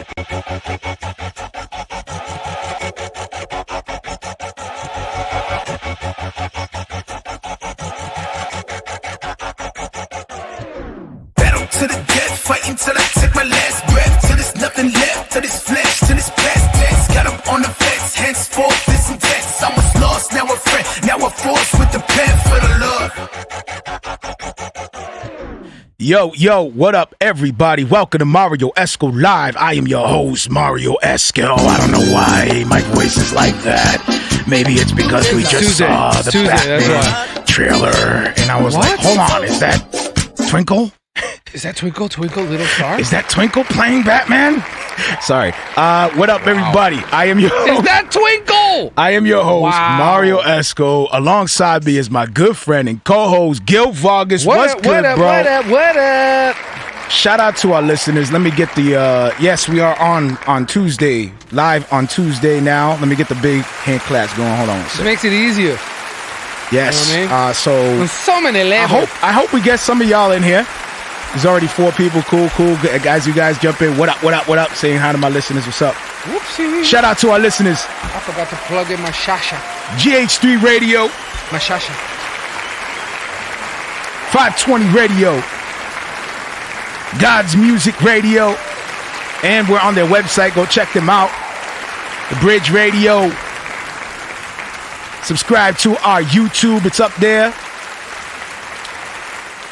Battle to the death, fighting till I take my last breath, till there's nothing left, till this flesh, till this past tense. Got up on the fence, henceforth this intense. I was lost, now a friend, now a force with the pen for the love. Yo, what up, everybody? Welcome to Marrio Esco Live. I am your host, Marrio Esco. I don't know why my voice is like that. Maybe it's because we just saw the Batman trailer, and I was like, hold on, is that Twinkle? Is that Twinkle, Little Star? Is that Twinkle playing Batman? Sorry. What up, everybody? I am your host. Is that Twinkle? I am your host, Marrio Esco. Alongside me is my good friend and co-host, Gil Vargas. What's good, bro? What up? Shout out to our listeners. Let me get the, yes, we are on Tuesday, live on Tuesday now. Let me get the big hand claps going. Hold on. It makes it easier. Yes. You know what I mean? So many levels. I hope we get some of y'all in here. There's already 4 people. Cool. Guys, you guys jump in. What up? Saying hi to my listeners. What's up? Whoopsie. Shout out to our listeners. I forgot to plug in my Shasha. GH3 Radio. My Shasha. 520 Radio. God's Music Radio. And we're on their website. Go check them out. The Bridge Radio. Subscribe to our YouTube. It's up there.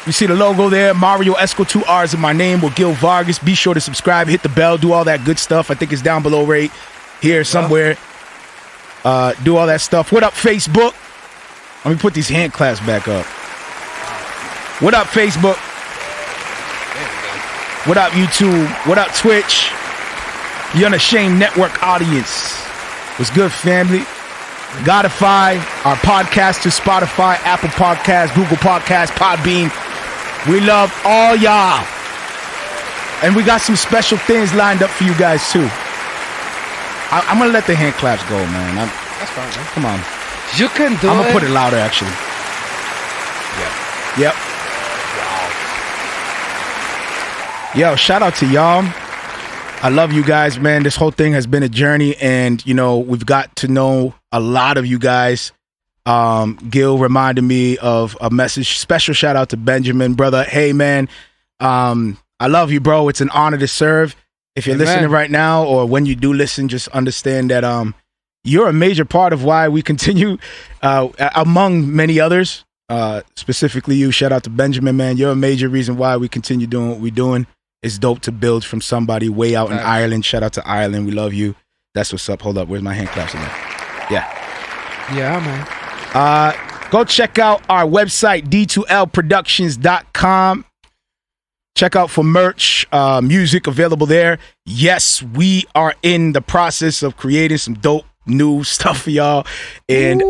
You see the logo there, Marrio Esco, 2 R's in my name, with Gil Vargas. Be sure to subscribe, hit the bell, do all that good stuff. I think it's down below right here somewhere. Do all that stuff. What up, Facebook? Let me put these hand claps back up. What up, Facebook? What up, YouTube? What up, Twitch? The Unashamed Network audience. What's good, family? Godify, our podcasters, Spotify, Apple Podcasts, Google Podcasts, Podbean. We love all y'all. And we got some special things lined up for you guys, too. I'm going to let the hand claps go, man. That's fine, man. Come on. You can do it. I'm going to put it louder, actually. Yep. Yo, shout out to y'all. I love you guys, man. This whole thing has been a journey, and, you know, we've got to know a lot of you guys. Gil reminded me of a message. Special shout out to Benjamin, brother. Hey, man, I love you, bro. It's an honor to serve. If you're listening right now, or when you do listen, just understand that you're a major part of why we continue, among many others, specifically you. Shout out to Benjamin, man. You're a major reason why we continue doing what we're doing. It's dope to build from somebody way out in Ireland. Shout out to Ireland. We love you. That's what's up. Hold up. Where's my hand claps again? Yeah, man. Go check out our website, d2lproductions.com. Check out for merch, music available there. Yes, we are in the process of creating some dope new stuff for y'all. And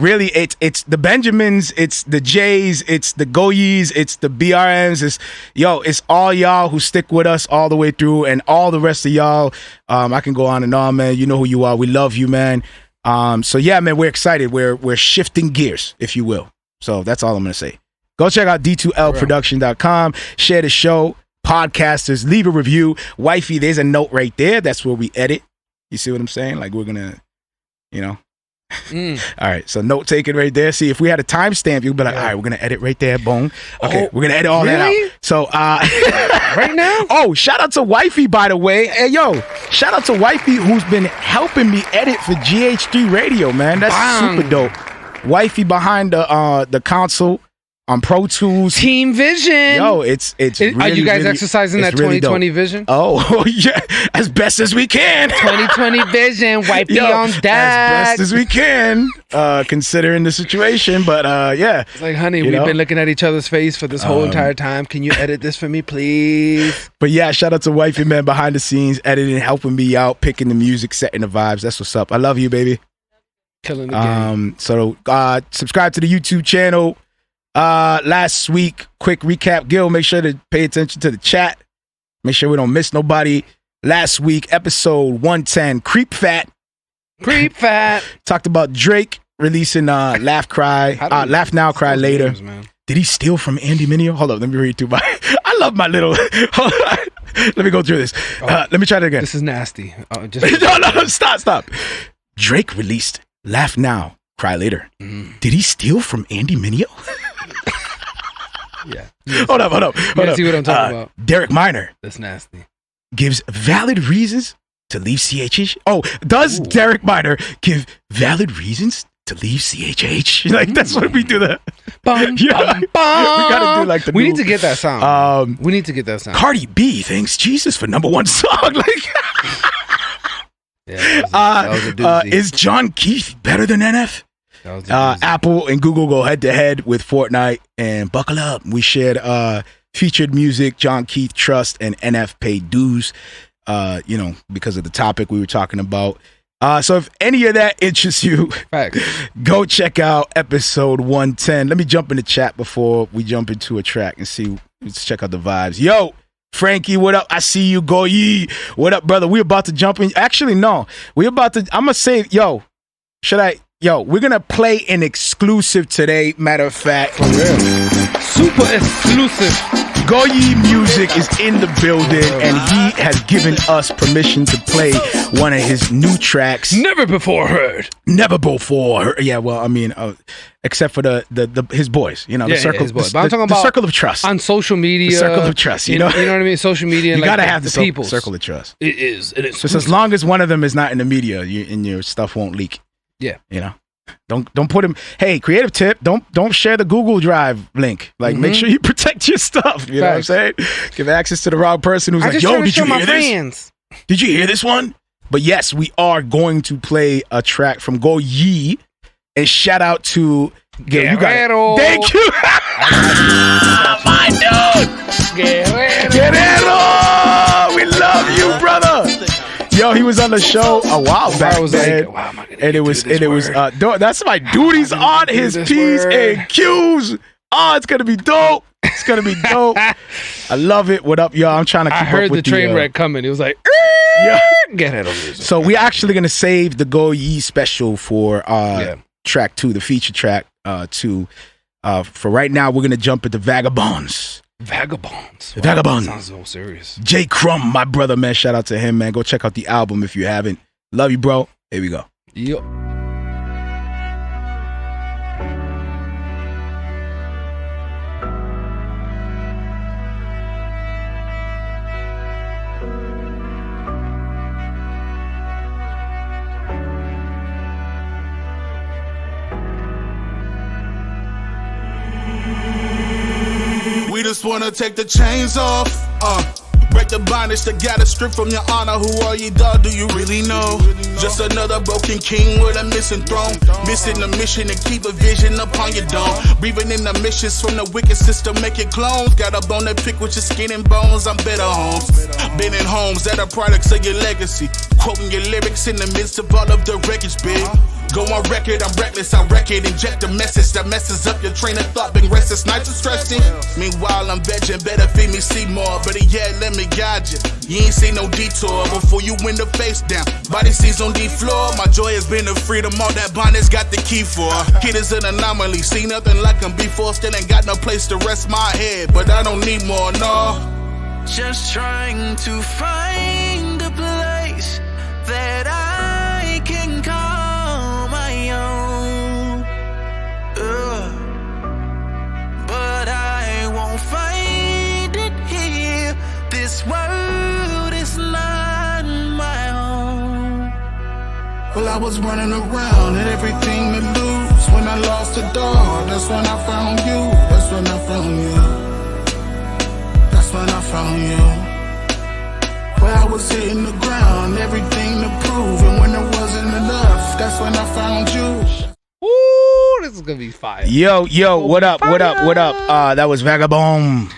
really, it's the Benjamins, it's the J's, it's the Goyes, it's the BRMs. It's all y'all who stick with us all the way through, and all the rest of y'all. I can go on and on, man. You know who you are. We love you, man. So yeah, man, we're excited. We're shifting gears, if you will. So that's all I'm gonna say. Go check out d2lproduction.com. Share the show. Podcasters, leave a review. Wifey, there's a note right there. That's where we edit. You see what I'm saying? Like, we're gonna, you know. All right, so note taken right there. See, if we had a timestamp, you'd be like, all right, we're gonna edit right there. Boom. Okay, we're gonna edit all that out. So right now? Oh, shout out to Wifey, by the way. Hey, yo, shout out to Wifey, who's been helping me edit for GH3 Radio, man. That's super dope. Wifey behind the console on Pro Tools. Team Vision. Yo, it's really, are you guys really, exercising that really 2020 dope. Vision? Oh, yeah, as best as we can. 2020 Vision, Wifey on deck. As best as we can, considering the situation. But yeah. It's like, honey, we've been looking at each other's face for this whole entire time. Can you edit this for me, please? But yeah, shout out to Wifey, man, behind the scenes, editing, helping me out, picking the music, setting the vibes. That's what's up. I love you, baby. Killing the game. So subscribe to the YouTube channel. Last week, quick recap. Gil, make sure to pay attention to the chat. Make sure we don't miss nobody. Last week, episode 110, Creep Fat. Talked about Drake releasing Laugh Now, Cry Later. Games, did he steal from Andy Mineo? Hold up, let me read through my. I love my little. Let me go through this. Let me try it again. This is nasty. No, stop. Drake released Laugh Now, Cry Later. Did he steal from Andy Mineo? Yeah. Hold up. See what I'm talking about. Derek Minor That's nasty. gives valid reasons to leave CHH. Oh, does Derek Minor give valid reasons to leave CHH? Like, that's what we do. We gotta do like the We need to get that sound. We need to get that sound. Cardi B thanks Jesus for #1 song. Like, yeah, that was a doozy. Is John Keith better than NF? That was a doozy. Apple and Google go head to head with Fortnite, and buckle up. We shared featured music, John Keith Trust, and NF paid dues. Because of the topic we were talking about. So if any of that interests you, go check out episode 110. Let me jump in the chat before we jump into a track and see. Let's check out the vibes. Yo, Frankie, what up? I see you, Goye. What up, brother? We about to jump in. Actually, no. I'm going to say, we're going to play an exclusive today. Matter of fact. For real. Super exclusive. Goye Music is in the building, and he has given us permission to play one of his new tracks. Never before heard. Yeah, well, I mean, except for his boys, the circle. His boys. But I'm talking about the circle of trust on social media. The circle of trust. You know what I mean? Social media. You like gotta have the people. circle of trust. It is. Just as long as one of them is not in the media, your stuff won't leak. Yeah. Don't put him. Hey, creative tip: don't share the Google Drive link. Like, make sure you protect your stuff. You know what I'm saying? Give access to the wrong person who's like, "Yo, did you hear this? Did you hear this one?" But yes, we are going to play a track from Goye, and shout out to Guerrero. Thank you, my dude, Guerrero. We love you, brother. Yo, he was on the show a while back. I was like, wow, and it was that's my dude. He's on his P's and Q's. Oh, it's gonna be dope. I love it. What up, y'all? I'm trying to keep up with I heard the train wreck coming. It was like, get it over. So we're actually gonna save the Goye special for track 2, the feature track 2. For right now, we're gonna jump into Vagabonds. Vagabonds. Wow, Vagabonds. Sounds so serious. J. Crum, my brother, man. Shout out to him, man. Go check out the album if you haven't. Love you, bro. Here we go. Yep. We just wanna take the chains off, break the bondage that got us stripped from your honor. Who are you, dog? Do you really know? Just another broken king with a missing throne. Missing the mission to keep a vision upon your dome. Breathing in the missions from the wicked system, making clones. Got a bone that pick with your skin and bones. I'm better homes. Been in homes that are products of your legacy. Quoting your lyrics in the midst of all of the wreckage, big. Go on record, I'm reckless, I wreck it. Inject a message that messes up your train of thought. Been restless nights and stressing. Meanwhile, I'm vegging, better feed me, see more. But let me guide you. You ain't seen no detour before you win the face down. Body seats on the floor. My joy has been the freedom. All that bondage got the key for. Kid is an anomaly. See nothing like him before. Still ain't got no place to rest my head. But I don't need more, no. Just trying to find a place that I can call my own. But I won't find it here. This world is not my home. Well, I was running around and everything to lose. When I lost the dog, that's when I found you. That's when I found you. That's when I found you. Well, I was hitting the ground, everything to prove. And when there wasn't enough, that's when I found you. Ooh, this is gonna be fire. Yo, what up? That was Vagabond.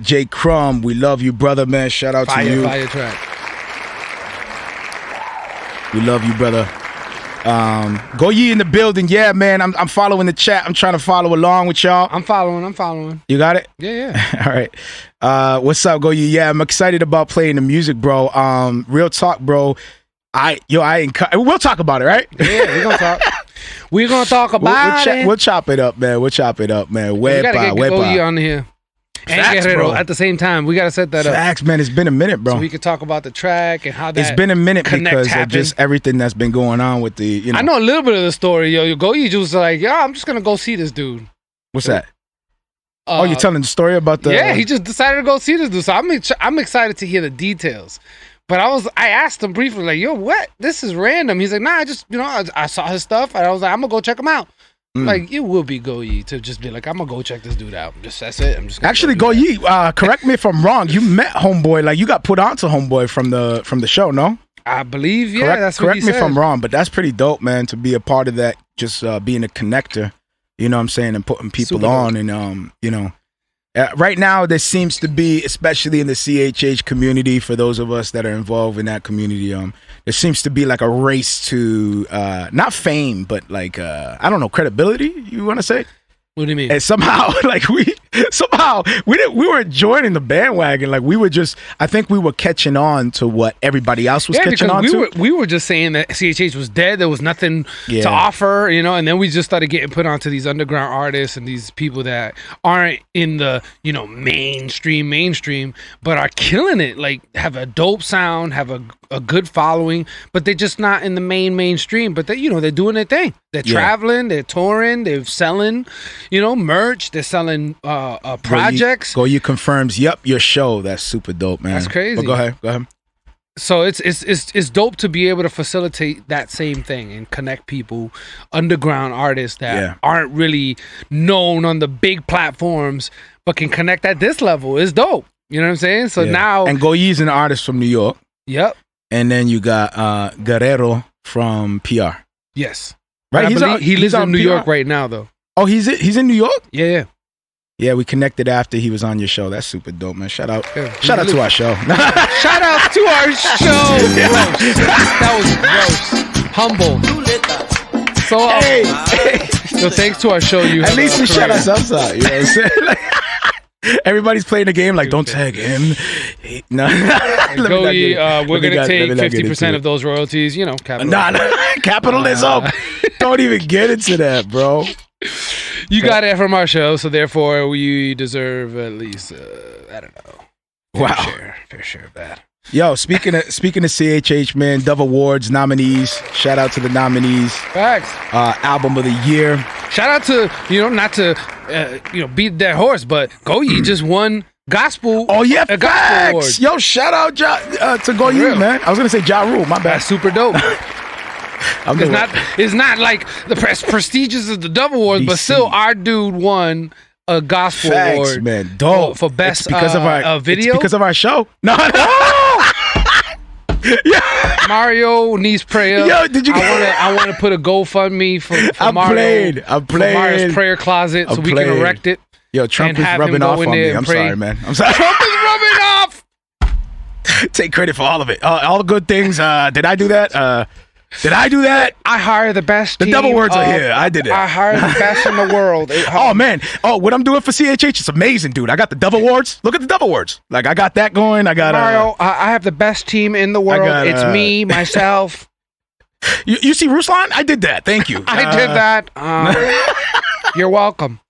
J. Crum, we love you, brother, man. Shout out to you. Fire track. We love you, brother. Goye in the building. Yeah, man. I'm following the chat. I'm trying to follow along with y'all. I'm following. You got it? Yeah. All right. What's up, Goye? Yeah, I'm excited about playing the music, bro. Real talk, bro. We'll talk about it, right? Yeah, we're gonna talk. We're gonna talk about it. We'll chop it up, man. We gotta get Goye on here. and Facts, Guerrero bro. at the same time. We gotta set that up. Facts, man. It's been a minute, bro. So we could talk about the track and how that It's been a minute connect because of happened. just everything that's been going on with the, you know. I know a little bit of the story, yo. Goye was like, yeah, I'm just gonna go see this dude. What's that? You're telling the story about the... Yeah, he just decided to go see this dude. So I'm excited to hear the details. But I asked him briefly, like, yo, what? This is random. He's like, nah, I just, I saw his stuff and I was like, I'm gonna go check him out. Like, it would be Goye to just be like, I'm gonna go check this dude out. That's it. I'm just gonna Actually, go do Goye, correct me if I'm wrong. You met Homeboy, like you got put onto Homeboy from the show, no? I believe, yeah, Correct, that's what correct he me said. if I'm wrong, but that's pretty dope, man, to be a part of that, just being a connector, you know what I'm saying, and putting people Super on. And, right now, there seems to be, especially in the CHH community, for those of us that are involved in that community, there seems to be like a race to, not fame, but like, I don't know, credibility, you want to say? What do you mean? And somehow, like we weren't joining the bandwagon. Like I think we were catching on to what everybody else was catching on to. We were just saying that CHH was dead. There was nothing Yeah. to offer, and then we just started getting put onto these underground artists and these people that aren't in the, mainstream, but are killing it. Like, have a dope sound, have a good following, but they're just not in the mainstream. But they're doing their thing. They're traveling, they're touring, they're selling, merch. They're selling projects. Goye confirms, yep, your show. That's super dope, man. That's crazy. But go ahead. So it's dope to be able to facilitate that same thing and connect people, underground artists that aren't really known on the big platforms, but can connect at this level. It's dope. You know what I'm saying? So now, and Goye's an artist from New York. Yep. And then you got Guerrero from PR. Yes. Right. He lives in New PR. York right now, though. Oh, he's in New York? Yeah. Yeah, we connected after he was on your show. That's super dope, man. Shout out to our show. Shout out to our show. Gross. That was gross. Humble. So, so thanks to our show, you at have least a we career. shout ourselves out. You know what I'm saying? Like, everybody's playing the game like, don't tag him. No. Goye, we're going to take 50% of those royalties, capitalism. Nah, capitalism. Don't even get into that, bro. You got it from our show, so therefore we deserve at least, I don't know. Fair share of that. Yo, speaking of CHH, man, Dove Awards nominees. Shout out to the nominees. Facts. Album of the year. Shout out to, not to, beat that horse, but Goye just won gospel. Oh, yeah, a gospel facts. award. Yo, shout out to Goye, man. I was going to say Ja Rule, my bad. That's super dope. It's not like the prestigious of the Dove Awards, but still our dude won a gospel award, man. Dope. For best it's because of our video. It's because of our show. No. Yeah. Marrio needs prayer. Yo, did you? I want to put a GoFundMe for Mario. I'm for Mario's prayer closet so we can erect it. Yo, Trump is rubbing off on me. I'm sorry, man. I'm sorry. Trump is rubbing off. Take credit for all of it. All the good things. Did I do that? Did I do that? I hire the best team. The Dove Awards are here. I did it. I hire the best in the world. Oh, man. Oh, what I'm doing for CHH is amazing, dude. I got the Dove Awards. Look at the Dove Awards. Like, I got that going. I got Mario, I have the best team in the world. It's me, myself. You see Ruslan? I did that. Thank you. I did that. You're welcome.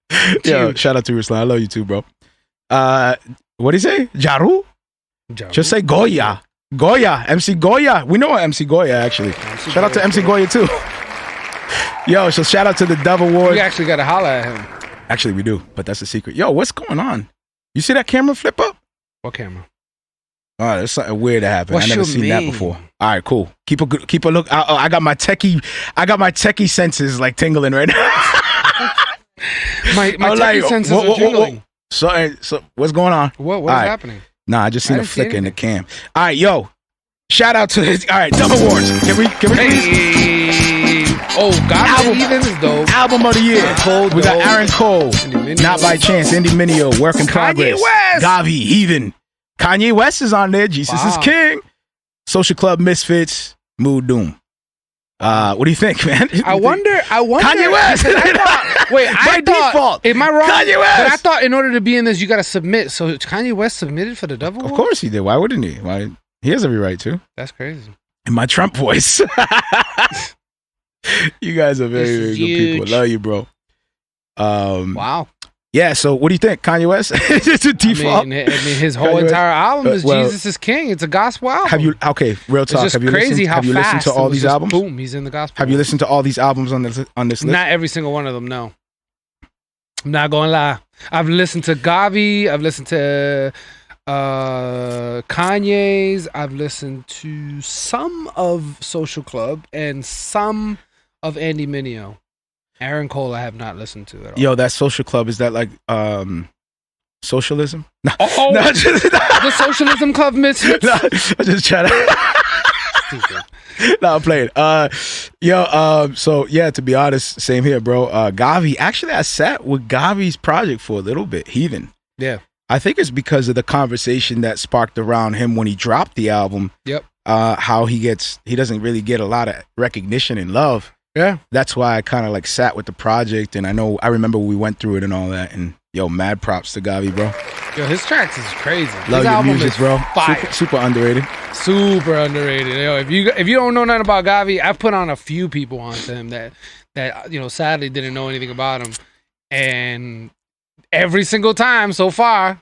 Yo, shout out to Ruslan. I love you too, bro. What do you say? Jaru? Just say Goya. Goya, MC Goya. We know MC Goya, actually. Shout out to MC Goya, too. Yo, so shout out to the Dove Awards. We actually got to holler at him. Actually, we do, but that's a secret. Yo, what's going on? You see that camera flip up? What camera? All right, there's something weird that happened. What I never you seen mean? that before. All right, cool. Keep a look. I got my techie senses like tingling right now. my techie senses are tingling. So what's going on? What is happening? Nah, I just seen a flicker in the cam. All right, yo. Shout out to his. All right, Dove Awards. Can we Hey. Oh, God, even is dope. Album of the year. We got dope. Aaron Cole. Not by Chance. Indie Mineo. Work in Progress. West. Gavi. Heathen. Kanye West is on there. Jesus is King. Social Club Misfits. Mood Doom. What do you think, man? I wonder. Kanye West. I thought. Default. Am I wrong? Kanye West. But I thought in order to be in this, you got to submit. So Kanye West submitted for the Dove Award? Of course he did. Why wouldn't he? Why? He has every right to. That's crazy. In my Trump voice. You guys are very, very good people. Love you, bro. Wow. yeah. So what do you think, Kanye West? It's a default. I mean, his whole Kanye entire album is well, Jesus is King. It's a gospel album. Have you? Okay, real It's talk. just Have you crazy listened? how Have you listened fast to it all was these just albums? Boom, he's in the gospel. Have you listened to all these albums on this list? Not every single one of them. No, I'm not gonna lie. I've listened to Gavi. I've listened to Kanye's. I've listened to some of Social Club and some of Andy Mineo. Aaron Cole, I have not listened to at all. Yo, that Social Club, is that like socialism? No, Oh, no, the Socialism Club Misfits. no, I'm just trying to. Stupid. No, I'm playing. So yeah, to be honest, same here, bro. Gavi. Actually, I sat with Gavi's project for a little bit. Heathen. Yeah. I think it's because of the conversation that sparked around him when he dropped the album. Yep. How he doesn't really get a lot of recognition and love. Yeah. That's why I kind of like sat with the project, and I remember we went through it and all that. And yo, mad props to Gavi, bro. Yo, his tracks is crazy. Love his your album music, is bro. Fire. Super underrated. Super underrated. Yo, if you don't know nothing about Gavi, I've put on a few people onto him that sadly didn't know anything about him, and every single time so far,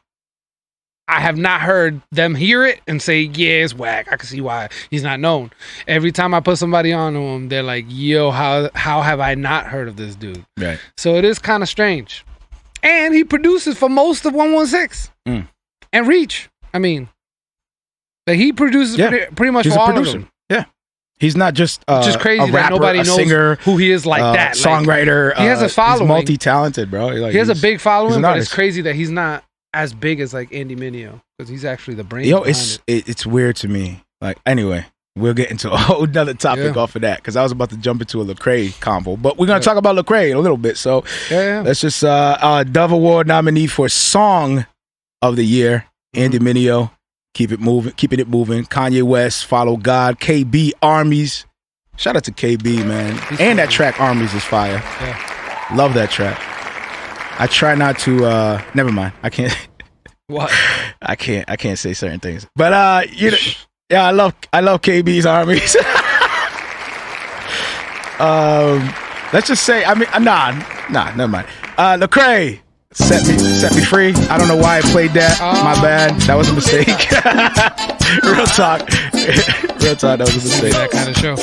I have not heard them hear it and say, yeah, it's whack. I can see why he's not known. Every time I put somebody on to him, they're like, yo, how have I not heard of this dude? Right. So it is kind of strange. And he produces for most of 116 and Reach. I mean, like he produces pretty much He's for a all producer. of them. Yeah. He's not just Just crazy a rapper, that nobody a knows singer, who he is like that. Like, songwriter. he has a following. He's multi-talented, bro. Like, he has a big he's following, an but artist. it's crazy that he's not as big as like Andy Mineo because he's actually the brain. Yo, behind it's weird to me. Like, anyway, we'll get into a whole nother topic off of that because I was about to jump into a Lecrae combo, but we're gonna talk about Lecrae in a little bit. So let's just Dove Award nominee for Song of the Year, Andy Mineo. Keeping it moving. Kanye West, Follow God, KB, Armies. Shout out to KB, man. And that track Armies is fire. Yeah. Love that track. I try not to never mind. I can't What? I can't say certain things. But I love KB's Armies. Let's just say, never mind. Lecrae set me free. I don't know why I played that. My bad. That was a mistake. Real talk. That was a mistake. That kind of show.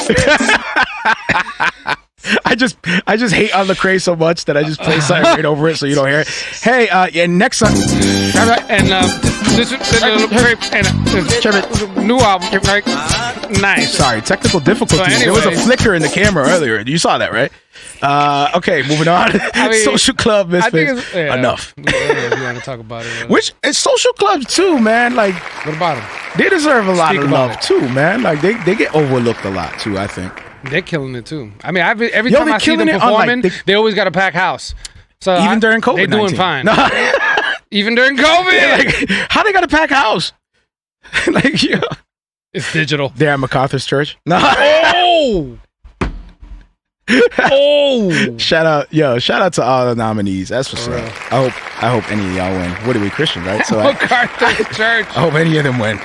I just hate on Lecrae so much that I just play something right over it so you don't hear it. Hey, next song. And this is new album. Right? Nice. Sorry, technical difficulties. So there was a anyways. flicker in the camera earlier. You saw that, right? Okay, moving on. Social Club Misfits. Enough. We want to talk about it. Which it's social clubs too, man. Like, What about them? they deserve a lot Speak of about love it. too, man. Like they get overlooked a lot too, I think. They're killing it too. I mean, every Yo, time they're I see them killing it on, like, performing, they always got a packed house. So Even during COVID, they're doing fine. Even during COVID, Like, how they got a packed house? Like, yo. it's digital. They're at MacArthur's church. No. Oh, Shout out to all the nominees. That's what's up. I hope any of y'all win. What are we, Christian, right? So MacArthur's church. I hope any of them win.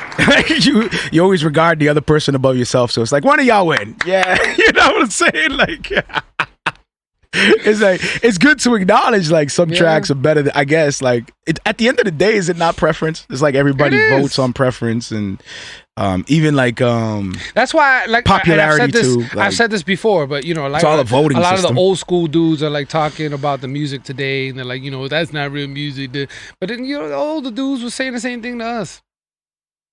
you always regard the other person above yourself, so it's like one of y'all win. Yeah, you know what I'm saying? Like, it's like it's good to acknowledge like some tracks are better than, I guess. Like at the end of the day, is it not preference? It's like everybody votes on preference, and even like That's why, like, popularity I've said this, too. Like, I've said this before, but you know, like it's all a voting a lot system. of the old school dudes are like talking about the music today, and they're like, you know, that's not real music. But then, you know, the older dudes were saying the same thing to us.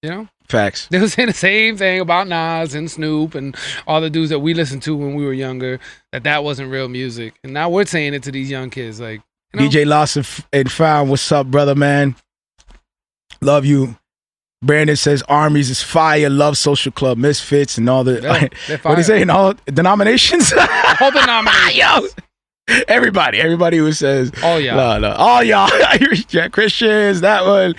You know, facts. they were saying the same thing about Nas and Snoop and all the dudes that we listened to when we were younger. That wasn't real music, and now we're saying it to these young kids. Like, you know? DJ Lawson and Found, what's up, brother, man? Love you. Brandon says Armies is fire. Love Social Club Misfits and all the. Yeah, they're What do you say? In all denominations? all the nominations. Yo, everybody who says All y'all. no, all y'all, yeah, Christians. That one.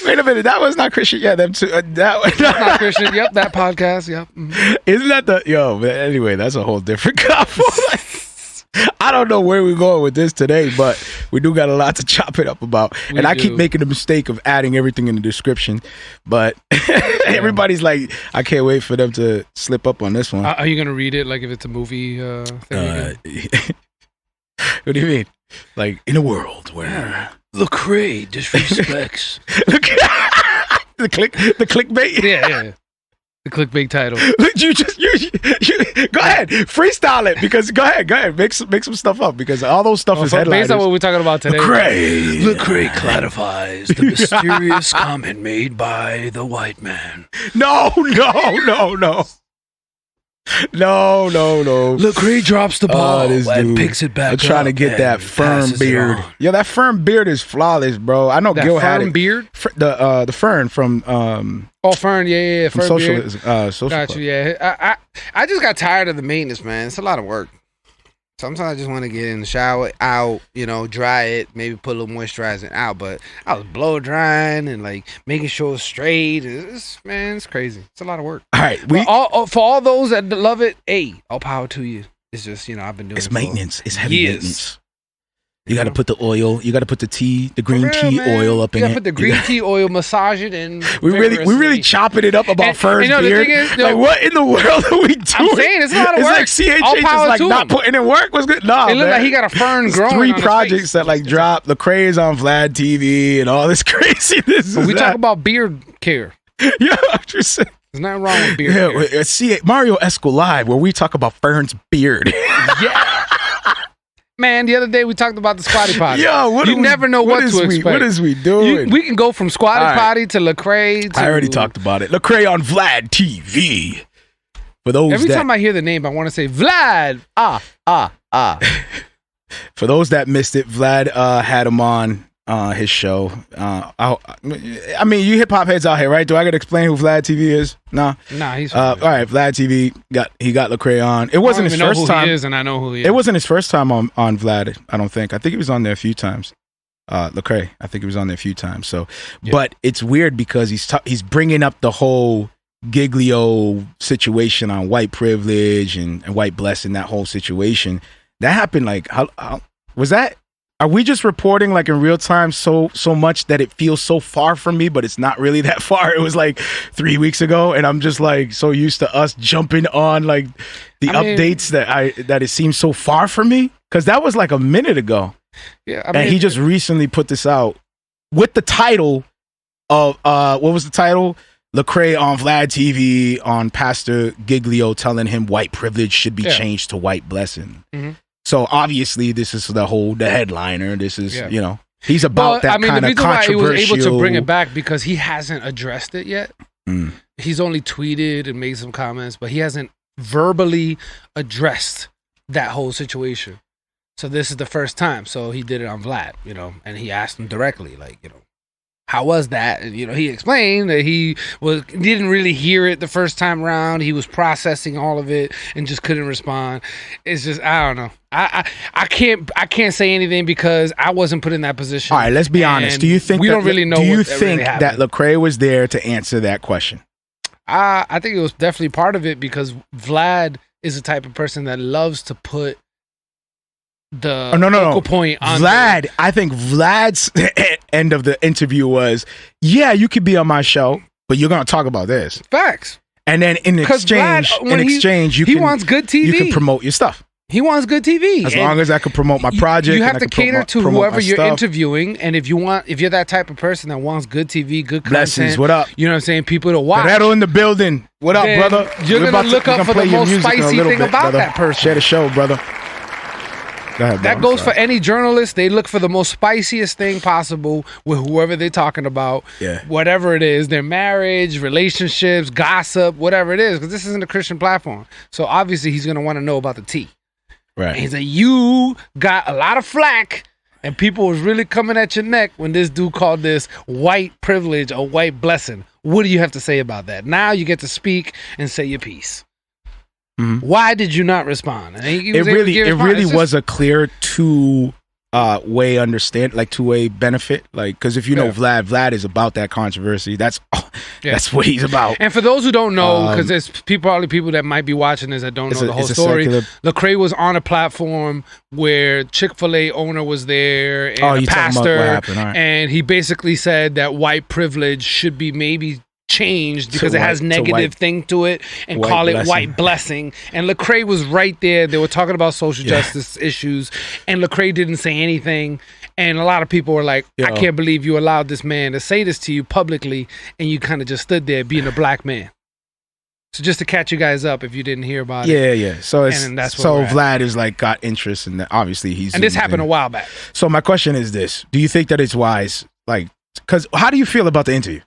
Wait a minute, that was not Christian. Yeah, them too. That one. Not Christian. Yep, that podcast. Yep. Mhm. Isn't that the yo? But anyway, that's a whole different combo. I don't know where we're going with this today, but we do got a lot to chop it up about. We and I keep do. making the mistake of adding everything in the description, but everybody's like, I can't wait for them to slip up on this one. Are you gonna read it like if it's a movie thing? Again? What do you mean? Like in a world where Lecrae disrespects. the clickbait. Yeah. The clickbait title. you go ahead, freestyle it because go ahead, make some stuff up because all those stuff is headliners. Based on what we're talking about today. Lecrae clarifies the mysterious comment made by the white man. No. Lecrae drops the ball and picks it back. I'm trying to get that firm beard. Yeah, that firm beard is flawless, bro. I know that Gil had firm it. Beard? The fern from Fern, yeah, from Fern social Got club. you, yeah. I just got tired of the maintenance, man. It's a lot of work. Sometimes I just want to get in the shower, out, dry it, maybe put a little moisturizer out. But I was blow drying and like making sure it's straight. It's crazy. It's a lot of work. All right, for all those that love it, all power to you. It's just I've been doing it's it maintenance. It's heavy years. maintenance. You got to put the oil. You got to put the green tea oil up in it. You got to put the green tea oil, massage it, and we really chopping it up about Fern's beard. Like what in the world are we doing? I'm saying it's a lot of work. It's like CHH is like not putting in work. What's good? Nah, it looked like he got a fern growing. 3 projects that like dropped. Lecrae is on VLAD TV and all this craziness. We talk about beard care. Yeah, I'm just saying. There's nothing wrong with beard care. Marrio Esco Live, where we talk about Fern's beard. Yeah. Man, the other day we talked about the squatty potty. Yo, you never know what to expect. What is we doing? We can go from squatty potty to Lecrae. I already talked about it. Lecrae on VLAD TV. For those every time I hear the name, I want to say Vlad. For those that missed it, Vlad had him on his show. I mean, you hip hop heads out here, right? Do I got to explain who Vlad TV is? Nah, he's all right. Vlad TV got Lecrae on. It wasn't his first time. He is, and I know who he is. It wasn't his first time on Vlad. I don't think. I think he was on there a few times. Lecrae, I think he was on there a few times. So, yeah. But it's weird because he's bringing up the whole Giglio situation on white privilege and white blessing. That whole situation that happened. Like, how was that? Are we just reporting like in real time so much that it feels so far from me, but it's not really that far? It was like 3 weeks ago, and I'm just like so used to us jumping on like the updates that it seems so far from me because that was like a minute ago. Yeah, and he just recently put this out with the title of what was the title? Lecrae on VLAD TV on Pastor Giglio telling him white privilege should be changed to white blessing. Mm-hmm. So obviously, this is the headliner. This is he's about that kind of controversial. Why he was able to bring it back because he hasn't addressed it yet. He's only tweeted and made some comments, but he hasn't verbally addressed that whole situation. So this is the first time. So he did it on Vlad, and he asked him directly, like, how was that? And, he explained that he didn't really hear it the first time around. He was processing all of it and just couldn't respond. It's just, I don't know. I can't say anything because I wasn't put in that position. All right, let's be honest. Do you think we don't really know? Do you think that Lecrae was there to answer that question? I think it was definitely part of it because Vlad is the type of person that loves to put the focal point on Vlad. I think Vlad's end of the interview was, "Yeah, you could be on my show, but you're gonna talk about this." Facts. And then in exchange, he wants good TV. You can promote your stuff. He wants good TV. As long as I can promote my project. You have to cater to whoever you're interviewing. And if you're that type of person that wants good TV, good content. Blessings, what up? You know what I'm saying? People to watch. Guerrero in the building. What up, brother? You're going to look up for the most spicy thing about that person. Share the show, brother. Go ahead, that goes for any journalist. They look for the most spiciest thing possible with whoever they're talking about. Yeah. Whatever it is, their marriage, relationships, gossip, whatever it is. Because this isn't a Christian platform. So obviously he's going to want to know about the tea. Right. And he's like, you got a lot of flack and people was really coming at your neck when this dude called this white privilege or white blessing. What do you have to say about that? Now you get to speak and say your piece. Mm-hmm. Why did you not respond? It really was a clear two-way benefit. Like, because if you know Vlad is about that controversy. That's what he's about. And for those who don't know, because there's probably people that might be watching this that don't know the whole story. Lecrae was on a platform where Chick-fil-A owner was there and a pastor, what happened. Right. And he basically said that white privilege should be maybe changed because To it has white- to negative white- thing to it and white call it blessing. white blessing. And Lecrae was right there. They were talking about social justice issues, and Lecrae didn't say anything. And a lot of people were like, I Yo. can't believe you allowed this man to say this to you publicly, and you kind of just stood there being a black man. So just to catch you guys up if you didn't hear about it. Yeah. So it's And that's where so we're at. Vlad is like got interest in that. Obviously, he's And this happened a while back. So my question is this: do you think that it's wise? Like, because how do you feel about the interview?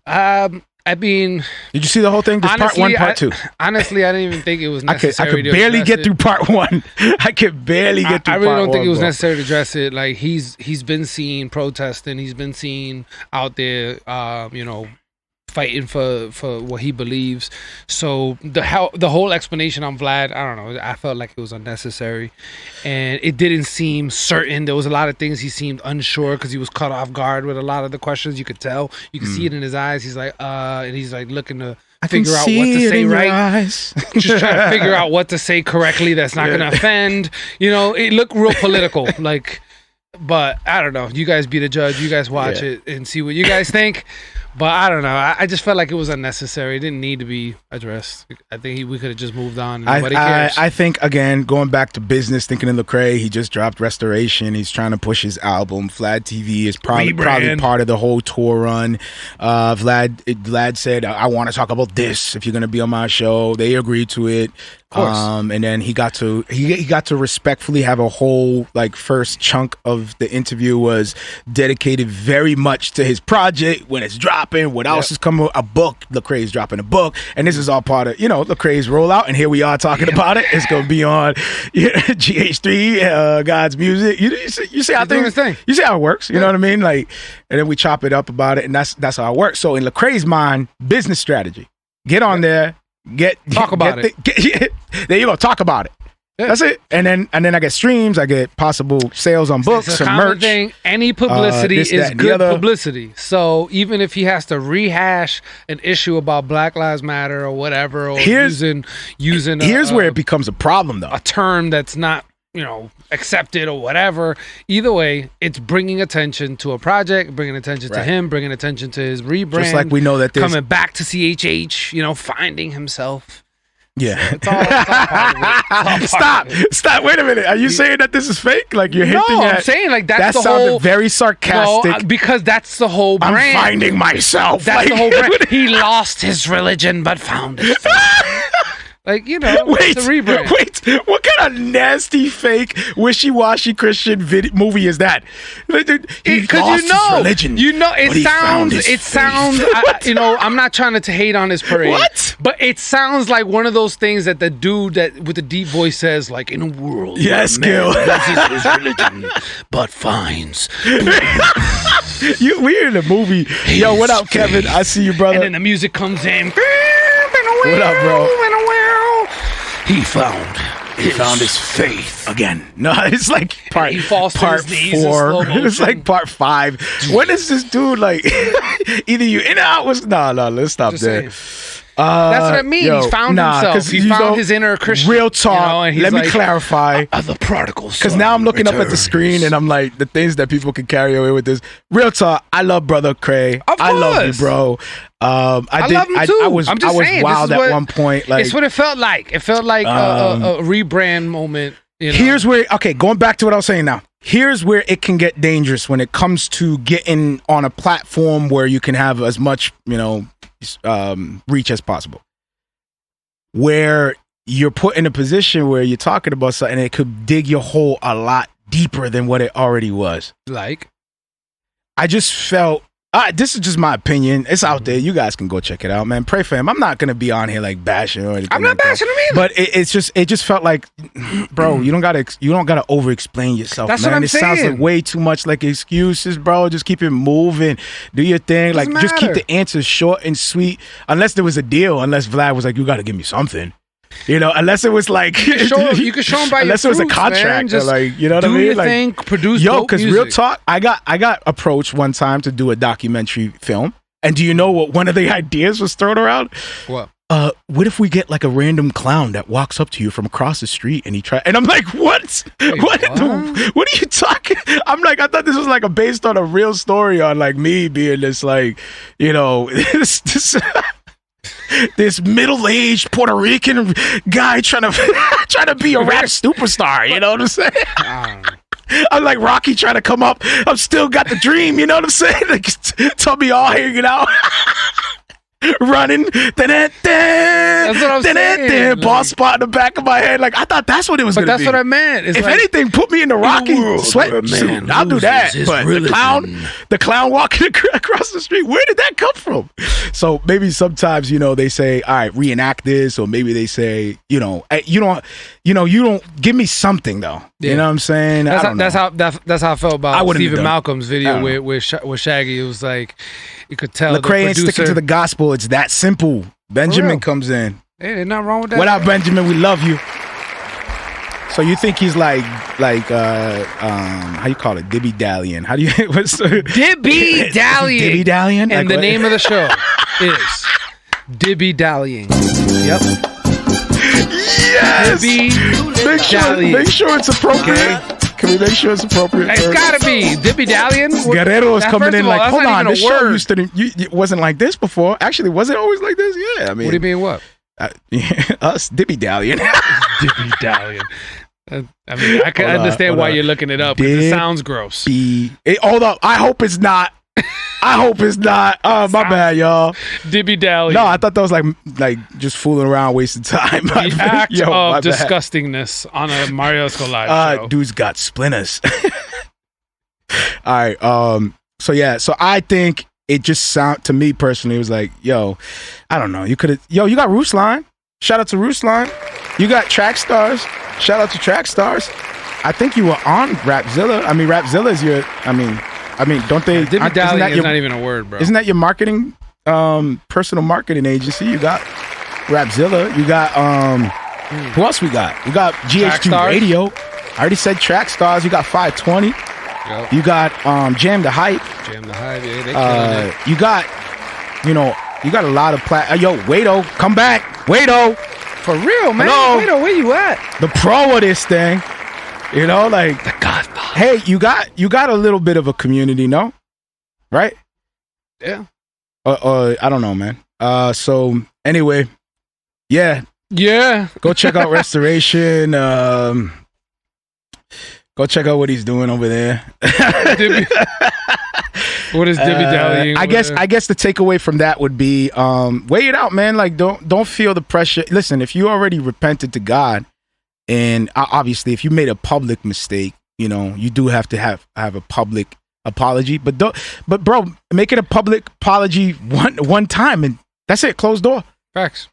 I mean, Did you see the whole thing? Just part one, part two. Honestly, I didn't even think it was I necessary. could barely get through part one. I could barely get through. I really part don't think one, it was bro. necessary to address it. Like he's been seen protesting. He's been seen out there, fighting for what he believes. So the whole explanation on Vlad, I don't know. I felt like it was unnecessary, and it didn't seem certain. There was a lot of things he seemed unsure because he was caught off guard with a lot of the questions. You could tell. You could see it in his eyes. He's like, and he's like looking to figure out what to say right. Just trying to figure out what to say correctly that's not going to offend. It looked real political. But I don't know. You guys be the judge. You guys watch it and see what you guys think. But I don't know. I just felt like it was unnecessary. It didn't need to be addressed. I think we could have just moved on. Nobody cares. I think, again, going back to business, thinking of Lecrae, he just dropped Restoration. He's trying to push his album. VLAD TV is probably part of the whole tour run. Vlad said, I want to talk about this if you're going to be on my show. They agreed to it. Of course. And then he got to respectfully have a whole first chunk of the interview was dedicated very much to his project, when it's dropping, what else is coming, a book. Lecrae's dropping a book, and this is all part of Lecrae's rollout. And here we are talking about it. It's gonna be on GH3, God's Music. You see how doing his thing. You see how it works. You know what I mean? And then we chop it up about it, and that's how it works. So in Lecrae's mind, business strategy: get on there. Talk about it. There you go. Talk about it. Yeah. That's it. And then I get streams. I get possible sales on books it's a and common merch. thing. Any publicity this, is that, and the good other. publicity. So even if he has to rehash an issue about Black Lives Matter or whatever, or using here's where it becomes a problem, though. A term that's not accepted or whatever. Either way, it's bringing attention to a project, bringing attention to him, bringing attention to his rebrand. Just like we know that coming back to CHH, finding himself. Yeah. It's all part of it. Stop. Wait a minute. Are you saying that this is fake? Like you're hinting at... I'm saying like that that's the sounded whole... very sarcastic. No, because that's the whole brand. I'm finding myself. That's the whole brand. He lost his religion but found it. It's a rebrand. Wait, what kind of nasty, fake, wishy-washy Christian movie is that? Because his religion, it sounds. I'm not trying to hate on his parade. What? But it sounds like one of those things that the dude that with the deep voice says, like, in a world yes, where Gil. man loses his religion but finds. We're in a movie. Yo, what up, Kevin? I see you, brother. And then the music comes in. What up, bro? He found his faith again. No, it's like part he falls to part his knees in 4. slow motion. It's like part 5. When is this dude like? Either you in or out was no. Let's stop Just there. saying. That's what I mean. He's found himself. He found his inner Christian. Real talk. And he's Let me clarify. The prodigal son Because now I'm looking up at the returns. screen and I'm like, the things that people can carry away with this. Real talk. I love Brother Cray. I love you, bro. I love him too. I was wild at one point. Like, it's what it felt like. It felt like a rebrand moment. Here's where, going back to what I was saying now. Here's where it can get dangerous when it comes to getting on a platform where you can have as much, reach as possible. Where you're put in a position where you're talking about something and it could dig your hole a lot deeper than what it already was. Like? I just felt, this is just my opinion. It's out there. You guys can go check it out, man. Pray for him. I'm not going to be on here like bashing or anything. I'm not like bashing him either. But it just felt like, bro, you don't gotta over explain yourself. That's man. what I'm Sounds saying. like way too much like excuses, bro. Just keep it moving. Do your thing. Doesn't Just keep matter. the answers short and sweet. Unless there was a deal. Unless Vlad was like, you got to give me something. Unless it was like you can show him by unless your it was a fruits, contract, man. or Just like, you know what I do mean? your Like, thing, produce because dope real music. talk, I got approached one time to do a documentary film, and do you know what one of the ideas was thrown around? What? what if we get like a random clown that walks up to you from across the street and and I'm like, what? Wait, what are you talking? I'm like, I thought this was like based on a real story on like me being this like, you know, this middle-aged Puerto Rican guy trying to be a rap superstar. You know what I'm saying? I'm like Rocky trying to come up. I've still got the dream. You know what I'm saying? Like, tell me all hanging out. Running, that's what I'm saying. Ball spot in the back of my head. Like I thought that's what it was. But gonna that's be. what I meant. It's if like, anything, put me in the Rocky sweatsuit. I'll do that. But the clown walking across the street. Where did that come from? So maybe sometimes they say, all right, reenact this, or maybe they say, you don't give me something though. Yeah. You know what I'm saying? That's how I felt about Stephen done. Malcolm's video with Shaggy. It was like you could tell Lecrae ain't sticking to the gospel. It's that simple. Benjamin comes in. Hey, there's nothing wrong with that. What up, Benjamin? We love you. So you think he's like how you call it? Dibby-Dallyin. How do you what's the Dibby-Dallyin? Dibby-Dallyin? And like, the name of the show is Dibby-Dallyin. Yep. Yes. Make sure it's appropriate. Okay. Can we make sure it's appropriate? It's gotta be Dibby-Dallyin. Guerrero is coming in like, hold on, this show used to it wasn't like this before. Actually, was it always like this? Yeah, I mean, what do you mean? What? Us Dibby-Dallyin. Dibby-Dallyin. I mean, I can understand why you're looking it up. It sounds gross. Hold up. I hope it's not. Oh, my bad, y'all. Dibby-Dallyin. No, I thought that was like just fooling around, wasting time. The act of disgustingness on a Marrio Esco live show. Dude's got splinters. All right. So I think it just to me personally, it was like, yo, I don't know. You could have, you got Ruslan. Shout out to Ruslan. You got Track Stars. Shout out to Track Stars. I think you were on Rapzilla. I mean, Rapzilla is don't they? Dibby-Dallyin is not even a word, bro. Isn't that your marketing, personal marketing agency? You got Rapzilla. You got, who else we got? We got GH2 Radio. I already said Track Stars. You got 520. Yep. You got, Jam the Hype. Yeah, they killing it. You got, you got a lot of Wado, come back. Wado. For real, man. Hello? Wado, where you at? The pro of this thing. Like the Godfather. Hey, you got a little bit of a community, no? Right? Yeah. I don't know, man. So anyway, yeah. Go check out Restoration. Go check out what he's doing over there. What is Dibby-Dallyin? I guess the takeaway from that would be weigh it out, man. Like don't feel the pressure. Listen, if you already repented to God, and obviously if you made a public mistake, you do have to have a public apology. But bro, make it a public apology one time, and that's it. Closed door. Facts.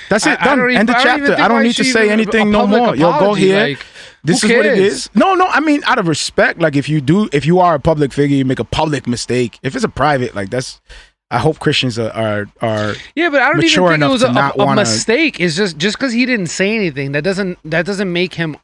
That's it. Done. End the chapter. I don't need to say anything no more. Go here. Like, this is what it is. No. I mean, out of respect, like if you are a public figure, you make a public mistake. If it's a private, like that's. I hope Christians are yeah, but I don't even think it was a wanna... mistake. It's just because he didn't say anything that doesn't make him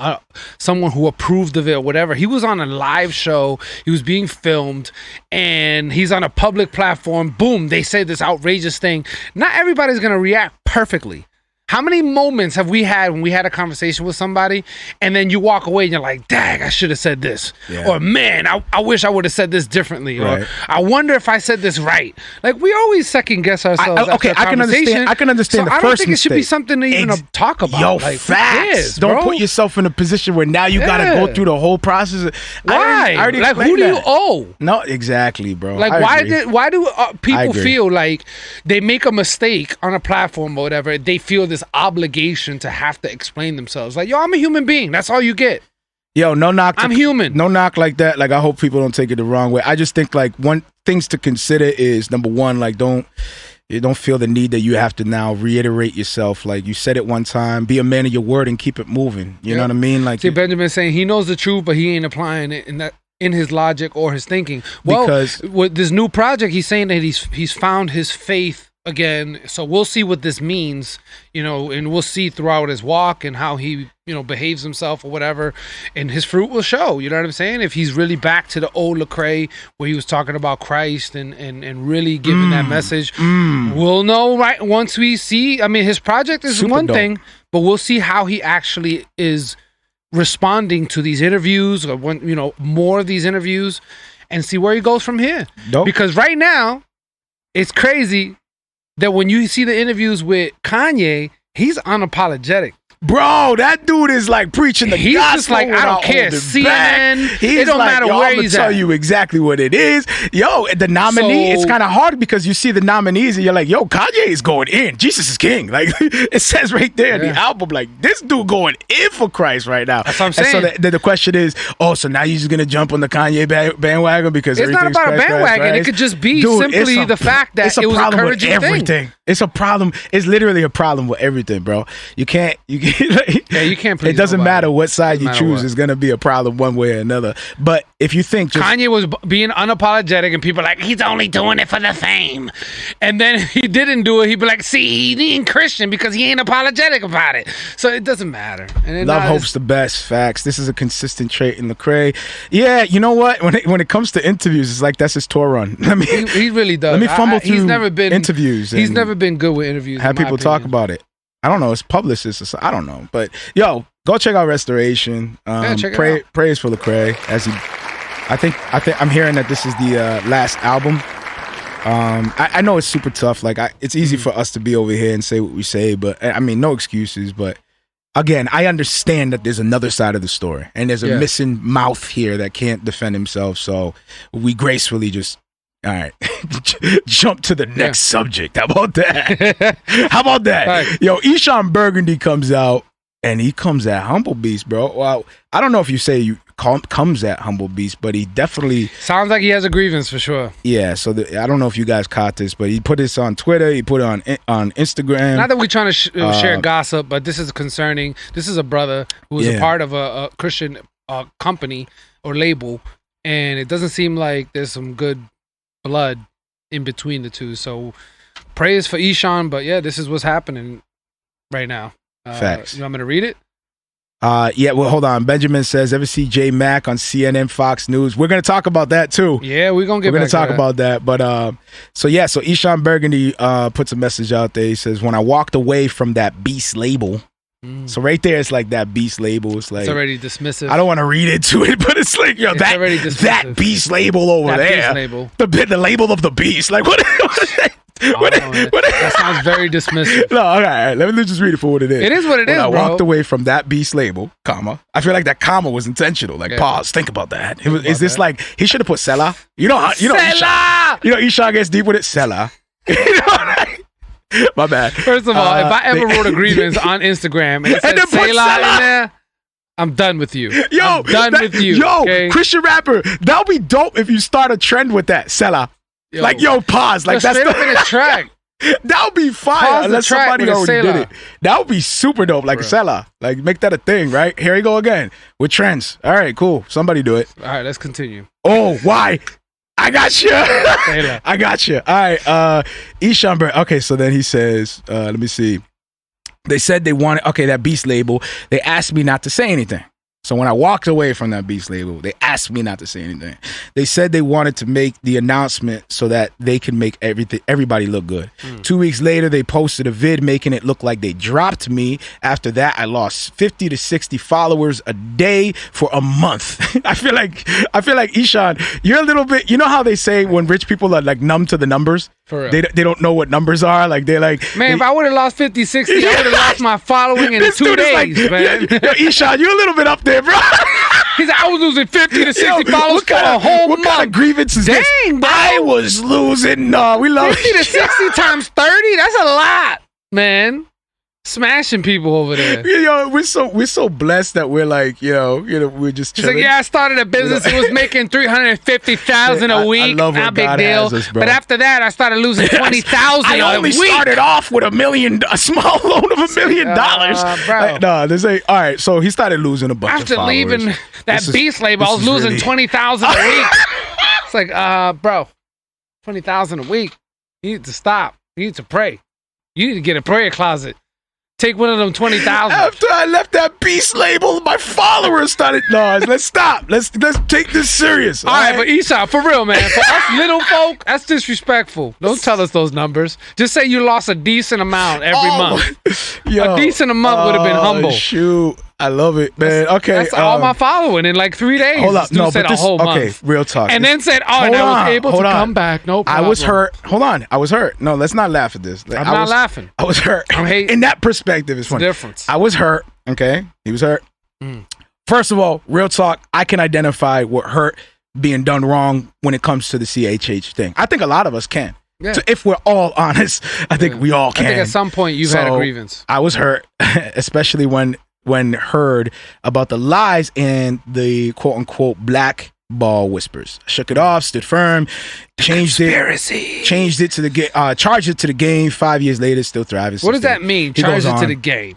someone who approved of it or whatever. He was on a live show. He was being filmed, and he's on a public platform. Boom! They say this outrageous thing. Not everybody's gonna react perfectly. How many moments have we had when we had a conversation with somebody and then you walk away and you're like, dang, I should have said this. Yeah. Or, man, I wish I would have said this differently. Right. Or, I wonder if I said this right. Like, we always second guess ourselves. I can understand the first mistake. I don't think it should be something to even talk about. Yo, like, facts. Don't put yourself in a position where now you got to go through the whole process. Why? Like, who do you owe? No, exactly, bro. Like, why do people feel like they make a mistake on a platform or whatever, they feel this obligation to have to explain themselves? Like, yo, I'm a human being. That's all you get. Yo, no knock. I'm human. No knock like that. Like, I hope people don't take it the wrong way. I just think like things to consider is number one, like don't feel the need that you have to now reiterate yourself. Like you said it one time, be a man of your word and keep it moving. You know what I mean? Like, see, Benjamin's saying he knows the truth, but he ain't applying it in his logic or his thinking. Well, because with this new project, he's saying that he's found his faith again, so we'll see what this means, and we'll see throughout his walk and how he, behaves himself or whatever, and his fruit will show, you know what I'm saying? If he's really back to the old Lecrae where he was talking about Christ and really giving that message, we'll know right once we see. I mean, his project is Super one dope. thing, but we'll see how he actually is responding to these interviews, or more of these interviews, and see where he goes from here. Dope. Because right now, it's crazy that when you see the interviews with Kanye, he's unapologetic. Bro, that dude is like preaching the He's gospel just like, I don't without care. holding CNN, back. He's it don't like, matter yo, where I'm he's tell at. you exactly what it is. Yo, the nominee, So- it's kind of hard because you see the nominees and you're like, yo, Kanye is going in. Jesus is king. Like, it says right there in the album, like, this dude going in for Christ right now. That's what I'm And so saying. the question is, so now you're just going to jump on the Kanye bandwagon because It's not everything's about a Christ, bandwagon. Christ, It Christ? could just be Dude, simply it's the fact that it's a it was problem with encouraging thing. everything. It's a problem. It's literally a problem with everything, bro. You can't like, Yeah, you can't please it doesn't nobody. matter what side you Doesn't matter choose. what. It's going to be a problem one way or another. But if you think just Kanye was being unapologetic, and people are like, he's only doing it for the fame. And then he didn't do it. He'd be like, see, he ain't Christian because he ain't apologetic about it. So it doesn't matter. And then love now hopes the best, facts. This is a consistent trait in Lecrae. Yeah, you know what? When it comes to interviews, it's like that's his tour run. I mean, he really does. let me fumble He's through never been interviews. He's and never been good with interviews. have in my people talk opinion. about it. I don't know. It's publicists or something. I don't know. But yo, go check out Restoration. Check it out. Praise for Lecrae as he. I think I'm hearing that this is the last album. I know it's super tough. Like it's easy for us to be over here and say what we say, but I mean, no excuses. But again, I understand that there's another side of the story, and there's a missing mouth here that can't defend himself. So we gracefully just. All right, jump to the next subject. How about that? How about that? Right. Yo, Eshon Burgundy comes out, and he comes at Humble Beast, bro. Well, I don't know if you say you comes at Humble Beast, but he definitely Sounds like he has a grievance for sure. yeah. So I don't know if you guys caught this, but he put this on Twitter. He put it on Instagram. Not that we're trying to share gossip, but this is concerning. This is a brother who is a part of a Christian company or label, and it doesn't seem like there's some good blood in between the two. So prayers for Eshon, but yeah, this is what's happening right now. Facts. You want me to read it? Yeah, well, hold on. Benjamin says, ever see J Mac on CNN, Fox News? We're going to talk about that too. Yeah, we're going to get We're going back to talk that. about that. But so Eshon Burgundy puts a message out there. He says, when I walked away from that Beast label. So right there, it's like that Beast label. It's like It's already dismissive. I don't want to read into it, but it's like, yo, It's already dismissive. that Beast label over That there. Beast label. The label of the Beast. Like, what? That sounds very dismissive. No, all right. Let me just read it for what it is. It is what it When is, I bro. walked away from that Beast label, comma. I feel like that comma was intentional. Like, pause. Think about that. Is this like he should have put Selah? You know, Selah! Eshon gets deep with it. Selah. You know what I mean? My bad. First of all, if I ever wrote a grievance on Instagram and it said then put Selah in Selah. there, I'm done with you. Yo, I'm done with you. Yo, okay? Christian rapper, that'll be dope if you start a trend with that. Selah. Like, pause. Like, Just straight up in a track. That would be fire Pause the unless track somebody with a already did Selah. it. That would be super dope, like a Selah. Like, make that a thing, right? Here we go again with trends. All right, cool. Somebody do it. All right, let's continue. Oh, why? I got you. Selah. I got you. All right, Eshon Burgundy. Okay, so then he says, let me see. They said they wanted, that Beast label. They asked me not to say anything. So when I walked away from that Beast label, they asked me not to say anything. They said they wanted to make the announcement so that they can make everybody look good. 2 weeks later, they posted a vid making it look like they dropped me. After that, I lost 50 to 60 followers a day for a month. I feel like Eshon, you're a little bit. You know how they say when rich people are like numb to the numbers? For real. They don't know what numbers are. Like they're like, Man, if I would have lost 50, 60, I would have lost my following in this 2 dude is days, like, man. Yo, Eshon, you're a little bit up there, bro. He's like, I was losing 50 to 60 Yo, followers for a whole month. What kind of grievance is this? Dang, bro. I was losing. No, we love 50 to 60 times 30? That's a lot, man. Smashing people over there. Yo, we're so blessed that we're like, we're just He's chilling. like, yeah, I started a business. It was making $350,000 a week. I love where Not big God deal. has us, bro. But after that, I started losing $20,000 I a only week. started off with a small loan of $1 million. bro. Like, no, this ain't all right. So he started losing a bunch of After followers. leaving that This is- Beast label, I this was is losing really- $20,000 a week. It's like, bro, $20,000 a week. You need to stop. You need to pray. You need to get a prayer closet. Take one of them 20,000. After I left that beast label, my followers started. No, let's stop. Let's take this serious. All right, but Eshon, for real, man. For us little folk, that's disrespectful. Don't tell us those numbers. Just say you lost a decent amount every month. Yo, a decent amount would have been humble. Shoot. I love it, man. Okay. That's all my following in like 3 days. Hold up. No, said but this, a whole month. Okay, real talk. And then said, and I was able to come back. No problem. I was hurt. Hold on. I was hurt. No, let's not laugh at this. I'm not laughing. I was hurt. I'm hating. In that perspective, it's funny. Difference. I was hurt. Okay. He was hurt. First of all, real talk, I can identify what hurt being done wrong when it comes to the CHH thing. I think a lot of us can. Yeah. So if we're all honest, I think we all can. I think at some point you've had a grievance. I was hurt, especially when heard about the lies and the quote unquote black ball whispers. I shook it off, stood firm, changed it to the charged it to the game. 5 years later, still thriving. What does that mean? Charged it to the game.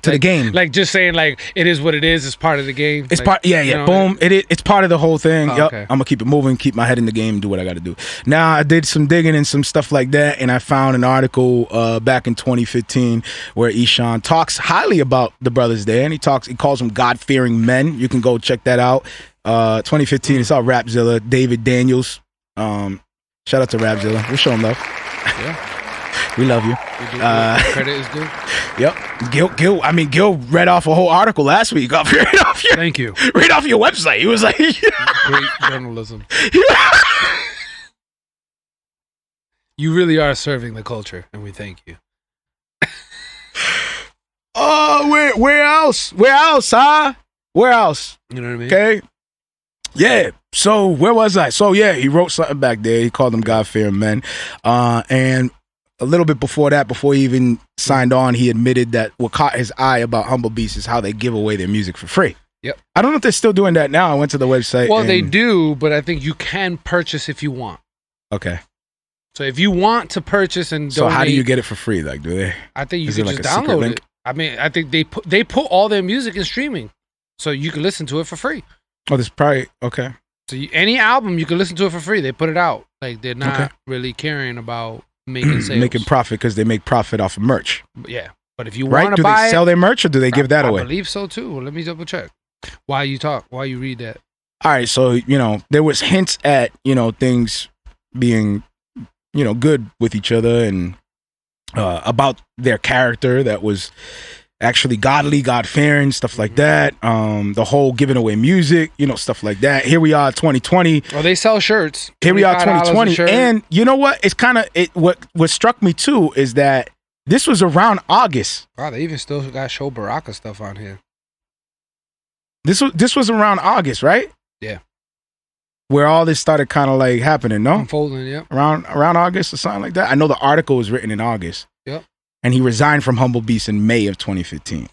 To the game. Like just saying like it is what it is, it's part of the game. It's like, part boom. It's part of the whole thing. Yep. Okay. I'm gonna keep it moving, keep my head in the game, do what I gotta do. Now I did some digging and some stuff like that, and I found an article back in 2015 where Eshon talks highly about the brothers there, and he calls them God-fearing men. You can go check that out. 2015, it's all Rapzilla, David Daniels. Shout out to Rapzilla. We're showing love. Yeah. We love you. Credit is due. Yep. Gil read off a whole article last week. Thank you. Read off your website. He was like, great journalism. You really are serving the culture, and we thank you. Oh, where else? Where else, huh? Where else? You know what I mean? Okay. Yeah. So where was I? So yeah, he wrote something back there. He called them God-fearing men. And a little bit before that, before he even signed on, he admitted that what caught his eye about Humble Beast is how they give away their music for free. Yep. I don't know if they're still doing that now. I went to the website. Well, they do, but I think you can purchase if you want. Okay. So if you want to purchase and donate, so how do you get it for free? Like, do they? I think you can just download it. I mean, I think they put all their music in streaming, so you can listen to it for free. Oh, this probably okay. So any album you can listen to it for free. They put it out. Like they're not really caring about making sales, making profit because they make profit off of merch. Yeah, but if you want to buy, do they sell their merch or do they give that away? I believe so too. Well, let me double check. While you read that. All right, so there was hints at things being good with each other and about their character that was actually godly, God-fearing, stuff like that. The whole giving away music, stuff like that. Here we are, 2020. Well, they sell shirts. Here we are, 2020. And you know what? It's kind of what struck me too is that this was around August. Wow, they even still got Show Baraka stuff on here. This was around August, right? Yeah. Where all this started kind of like happening, no? Unfolding, yeah. Around August or something like that. I know the article was written in August. Yep. And he resigned from Humble Beast in May of 2015.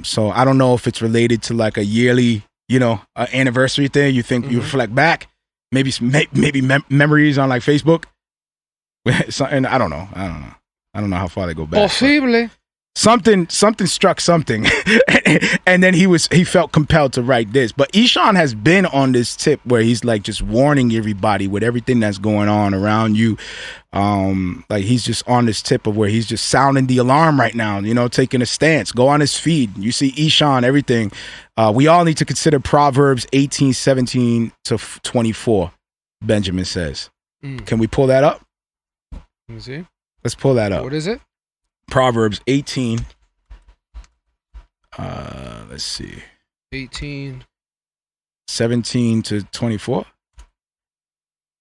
So I don't know if it's related to like a yearly, anniversary thing. You think you reflect back, maybe memories on like Facebook. Something I don't know. I don't know how far they go back. Possibly. Something struck something, and then he felt compelled to write this. But Eshon has been on this tip where he's like just warning everybody with everything that's going on around you. Like he's just on this tip of where he's just sounding the alarm right now. Taking a stance. Go on his feed. You see Eshon, everything. We all need to consider Proverbs 18:17-24. Benjamin says. Can we pull that up? Let me see. Let's pull that up. What is it? Proverbs 18. Let's see. 17-24.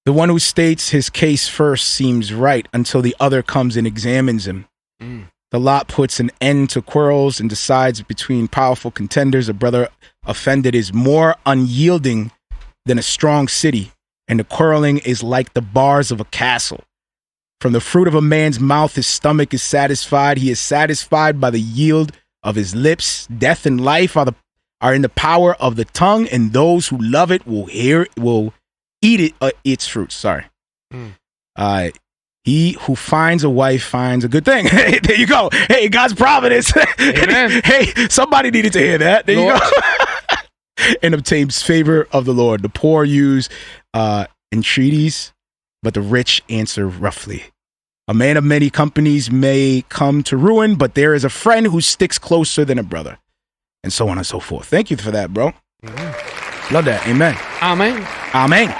The one who states his case first seems right until the other comes and examines him. The lot puts an end to quarrels and decides between powerful contenders. A brother offended is more unyielding than a strong city, and the quarreling is like the bars of a castle. From the fruit of a man's mouth, his stomach is satisfied. He is satisfied by the yield of his lips. Death and life are in the power of the tongue, and those who love it will eat its fruits. Sorry. He who finds a wife finds a good thing. There you go. Hey, God's providence. Hey, somebody needed to hear that. There you go. And obtains favor of the Lord. The poor use entreaties but the rich answer roughly. A man of many companies may come to ruin, but there is a friend who sticks closer than a brother. And so on and so forth. Thank you for that, bro. Love that. Amen. Amen. Amen.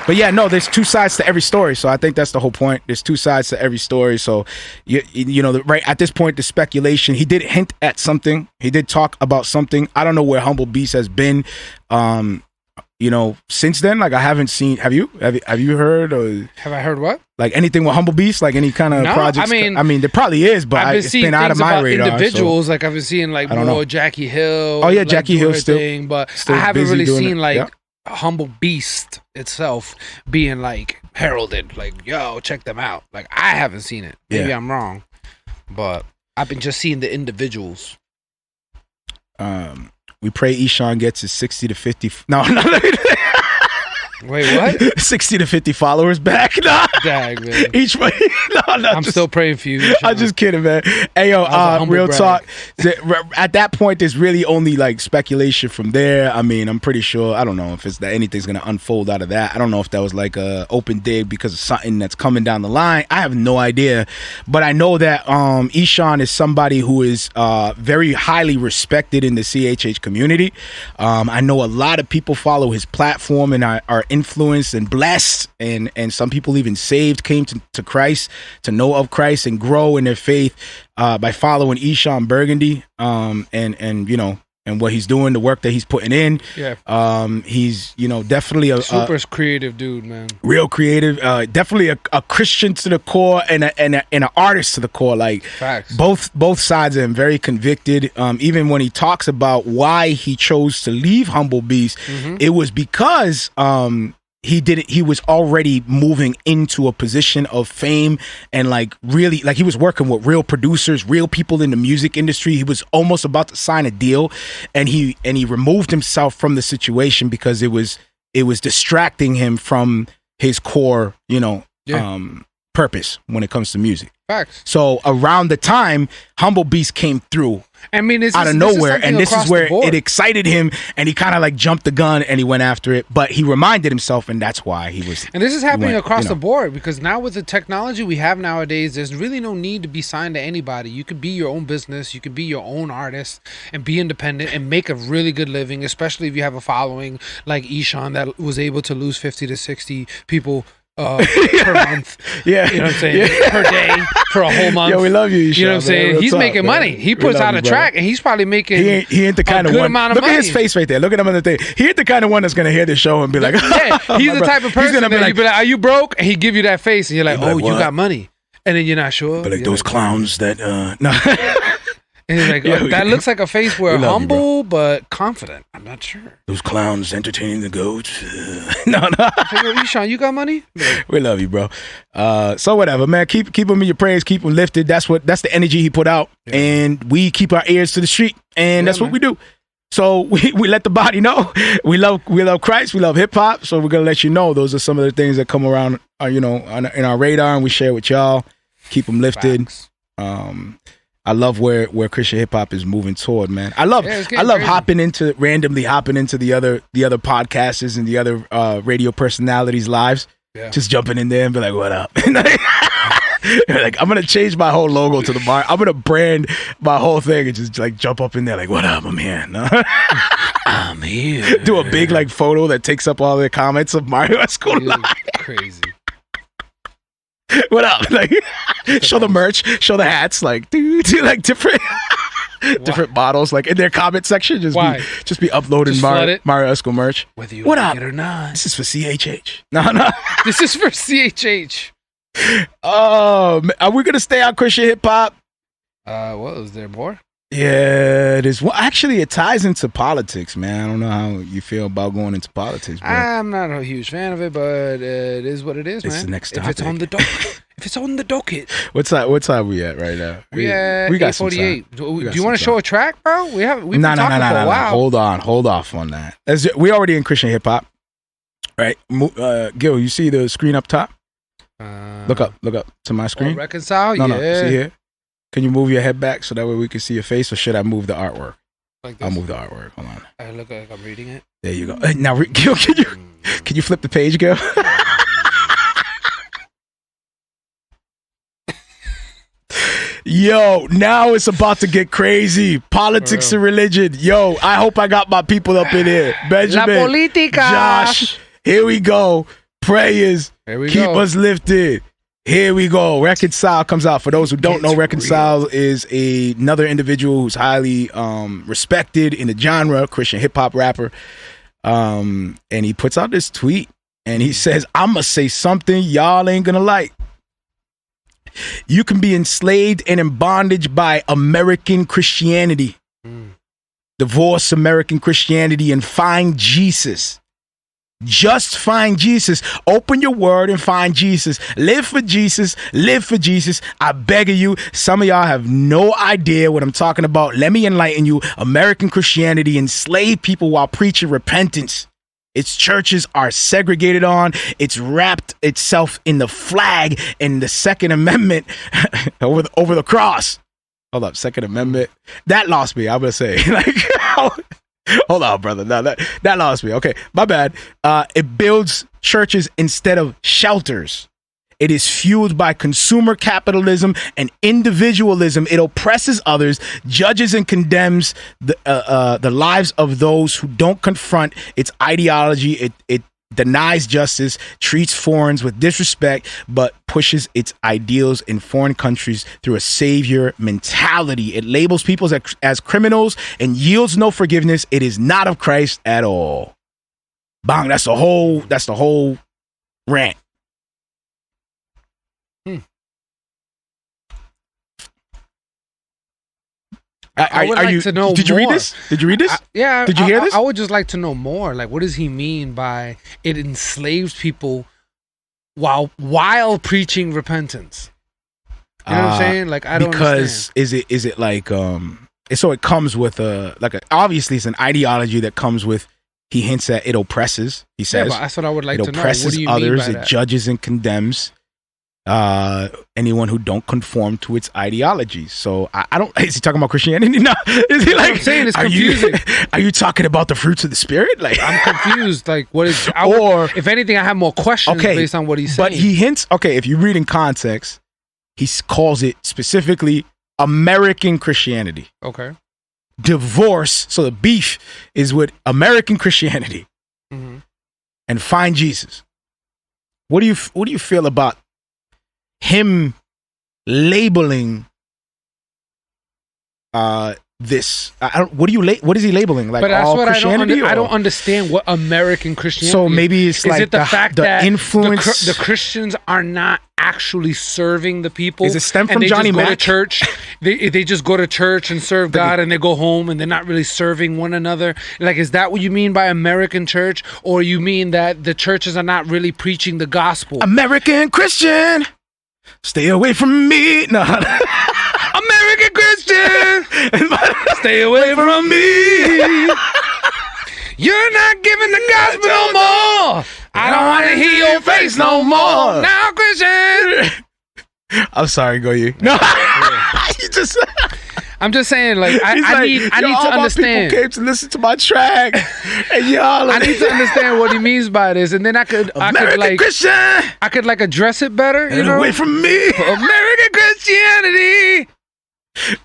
But yeah, no, there's two sides to every story. So I think that's the whole point. There's two sides to every story. So, you know, right at this point, the speculation, he did hint at something. He did talk about something. I don't know where Humble Beast has been, you know, since then. Like, I haven't seen, have you heard? Or Have I heard what? like anything with Humble Beast, like any kind of projects? I mean, there probably is, but it's been out of my radar. Individuals, like I've been seeing like more Jackie Hill. Oh yeah, Jackie Hill still thing, but I haven't really seen like Humble Beast itself being like heralded. Like, yo, check them out. Like, I haven't seen it. Maybe I'm wrong, but I've been just seeing the individuals. We pray Eshon gets his 60 to 50. No. Wait, what? 60 to 50 followers back. Nah. Dang, man. Each way. No, I'm still praying for you. I'm just kidding, man. Hey, yo, real talk. At that point, there's really only like speculation from there. I mean, I'm pretty sure. I don't know if it's that anything's going to unfold out of that. I don't know if that was like a open dig because of something that's coming down the line. I have no idea. But I know that Eshon is somebody who is very highly respected in the CHH community. I know a lot of people follow his platform and are influenced and blessed, and some people even saved, came to Christ, to know of Christ and grow in their faith by following Eshon Burgundy, and you know, and what he's doing, the work that he's putting in. He's, you know, definitely a super creative dude, man. Real creative, definitely a Christian to the core and an artist to the core. Like, facts. Both sides of him very convicted. Even when he talks about why he chose to leave Humble Beast, it was because he was already moving into a position of fame, and like really, like he was working with real producers, real people in the music industry. He was almost about to sign a deal, and he removed himself from the situation because it was distracting him from his core, you know, purpose when it comes to music. Facts. So around the time Humble Beast came through, I mean, out of nowhere, and this is where it excited him, and he kind of like jumped the gun and he went after it. But he reminded himself, and that's why he was. And this is happening across the board, because now with the technology we have nowadays, there's really no need to be signed to anybody. You could be your own business, you could be your own artist, and be independent and make a really good living. Especially if you have a following like Eshon that was able to lose 50 to 60 people per month. Yeah. You know what I'm saying? Per day, for a whole month. Yo, we love you, Eshon. You know what I'm saying? Man, he's talk, making man. money. He puts out a track, and he's probably making he ain't the kind a of good one. amount of Look money. at his face right there. Look at him on the thing. He ain't the kind of one that's gonna hear the show and be like, yeah, he's the type of person gonna that you be like, are you broke? And he give you that face, and you're like, oh, like, you what? got money. And then you're not sure. But like those clowns that no. And he's like, that looks like a face where humble but confident. I'm not sure. Those clowns entertaining the goats. No. Yo, Eshon, you got money? We love you, bro. So whatever, man. Keep him in your prayers. Keep him lifted. That's the energy he put out, and we keep our ears to the street, and that's what we do. So we let the body know we love Christ. We love hip hop. So we're gonna let you know those are some of the things that come around, you know, in our radar, and we share with y'all. Keep them lifted. Facts. I love where Christian hip hop is moving toward, man. I love crazy. randomly hopping into the other podcasters and the other radio personalities' lives. Yeah. Just jumping in there and be like, "What up?" Like, I'm gonna change my whole logo to the bar. I'm gonna brand my whole thing and just like jump up in there like, "What up? I'm here." I'm here. Do a big like photo that takes up all the comments of Marrio Esco. Crazy. What up? Like, show the merch, show the hats, like, dude, like different bottles, like in their comment section. Just be uploading Marrio Esco merch. Whether you what like up? it or not. This is for CHH. No. This is for CHH. Oh, are we gonna stay on Christian hip hop? What was there more? Yeah, it is. Well, actually, it ties into politics, man. I don't know how you feel about going into politics, bro. I'm not a huge fan of it, but it is what it is, man. It's the next topic. If it's on the docket. If it's on the docket. What time we at right now? We got 8:48. Do you want to show a track, bro? We've been talking for a while. Hold off on that. We already in Christian hip hop, right? Gil, you see the screen up top? Look up to my screen. Reconcile, No, see here. Can you move your head back so that way we can see your face, or should I move the artwork? Like this? I'll move the artwork. Hold on. I look like I'm reading it. There you go. Now, Gil, can you flip the page, Gil? Yo, now it's about to get crazy. Politics and religion. Yo, I hope I got my people up in here. Benjamin, La política. Josh, here we go. Prayers. Here we Keep go. us lifted. Here we go. Reconcile comes out. For those who don't know, Reconcile is another individual who's highly respected in the genre, Christian hip hop rapper. And he puts out this tweet and he says, I'ma say something y'all ain't gonna like. You can be enslaved and in bondage by American Christianity. Divorce American Christianity and find Jesus. Just find Jesus. Open your word and find Jesus. Live for Jesus. Live for Jesus. I beg of you. Some of y'all have no idea what I'm talking about. Let me enlighten you. American Christianity enslaved people while preaching repentance. Its churches are segregated on. It's wrapped itself in the flag and the Second Amendment over the cross. Hold up, Second Amendment. That lost me. I'm gonna say, like, hold on, brother. No, that lost me. Okay, my bad. It builds churches instead of shelters. It is fueled by consumer capitalism and individualism. It oppresses others, judges and condemns the lives of those who don't confront its ideology. It denies justice, treats foreigners with disrespect, but pushes its ideals in foreign countries through a savior mentality. It labels people as criminals and yields no forgiveness. It is not of Christ at all. Bang, that's the whole rant. I would like to know Did you read this? Did you read this? Yeah. Did you hear this? I would just like to know more. Like, what does he mean by it enslaves people while preaching repentance? You know what I'm saying? Like, I don't because understand. is it like so it comes with obviously it's an ideology that comes with, he hints at, it oppresses. He says, but that's what I would like it to know. oppresses What do you others. mean by It that? judges and condemns anyone who don't conform to its ideologies. So I don't. Is he talking about Christianity? No. Is he like? I'm saying it's are confusing. Are you talking about the fruits of the spirit? Like, I'm confused. Like, what is? If anything, I have more questions based on what he's saying. But he hints. Okay, if you read in context, he calls it specifically American Christianity. Okay. Divorce. So the beef is with American Christianity, and find Jesus. What do you feel about him labeling this? What is he labeling? Like, but that's all what Christianity? I don't understand what American Christianity So maybe it's is. like Is it the fact that influence, the Christians are not actually serving the people? Is it stem from and they Johnny just go to Mac? church? They just go to church and serve God, and they go home, and they're not really serving one another. Like, is that what you mean by American church, or you mean that the churches are not really preaching the gospel? American Christian, stay away from me. No. American Christian, stay away from me. You're not giving the gospel no more. I don't want to hear your face no more. Now, Christian. I'm sorry, Goye. No, you just. I'm just saying, like, I need to understand. People came to listen to my track, and y'all. I need to understand what he means by this, and then I could Christian. I could like address it better. You know, away from me, American Christianity.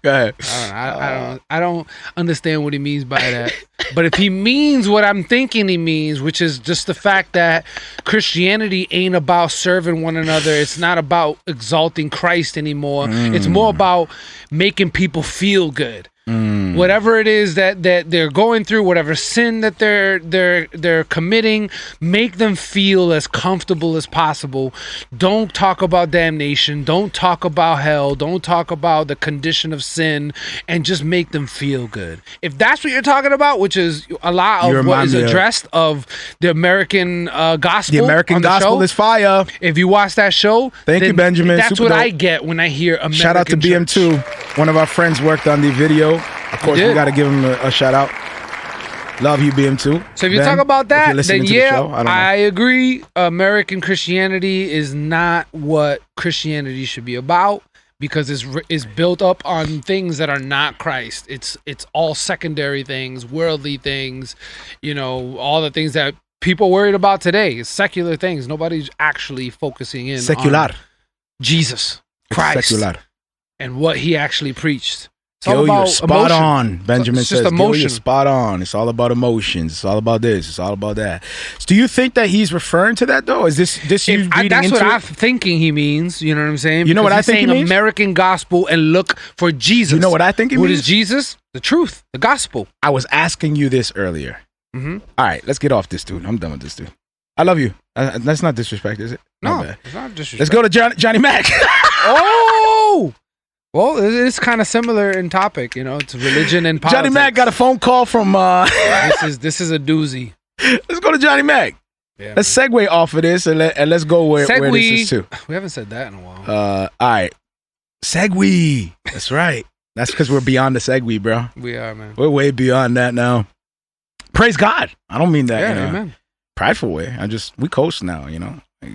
Go ahead. I don't understand what he means by that. But if he means what I'm thinking he means, which is just the fact that Christianity ain't about serving one another, it's not about exalting Christ anymore. It's more about making people feel good. Whatever it is that they're going through, whatever sin that they're committing, make them feel as comfortable as possible. Don't talk about damnation. Don't talk about hell. Don't talk about the condition of sin, and just make them feel good. If that's what you're talking about, which is a lot of what is addressed of the American gospel. The American gospel show, is fire. If you watch that show, thank you, Benjamin. That's Super what dope. I get when I hear American Shout out to BM2. One of our friends worked on the video. Of course, we got to give him a shout out. Love you, BM2. So if you talk about that, then yeah, I agree. American Christianity is not what Christianity should be about, because it's built up on things that are not Christ. It's all secondary things, worldly things, all the things that people are worried about today. It's secular things. Nobody's actually focusing in secular on Jesus Christ. Secular. and what he actually preached. It's Gil, all about you're spot emotion. on. Benjamin It's just says, Gil, emotion. you're spot on. It's all about emotions. It's all about this. It's all about that. So do you think that he's referring to that, though? Is this you reading That's into what it? I'm thinking he means. You know what I'm saying? You know what Because I he's think he saying means? American gospel and look for Jesus. You know what I think he What means? is Jesus? The truth, the gospel. I was asking you this earlier. Mm-hmm. All right, let's get off this dude. I'm done with this dude. I love you. That's not disrespect, is it? No, My bad. it's not disrespect. Let's go to Johnny Mac. Oh! Well, it is kind of similar in topic, you know. It's religion and politics. Johnny Mac got a phone call from. This is a doozy. Let's go to Johnny Mac. Yeah, Let's segue off of this and let's go where this is too. We haven't said that in a while. All right, segue. That's right. That's because we're beyond the segue, bro. We are, man. We're way beyond that now. Praise God. I don't mean that Yeah, in a amen. prideful way. We coast now, you know. Like,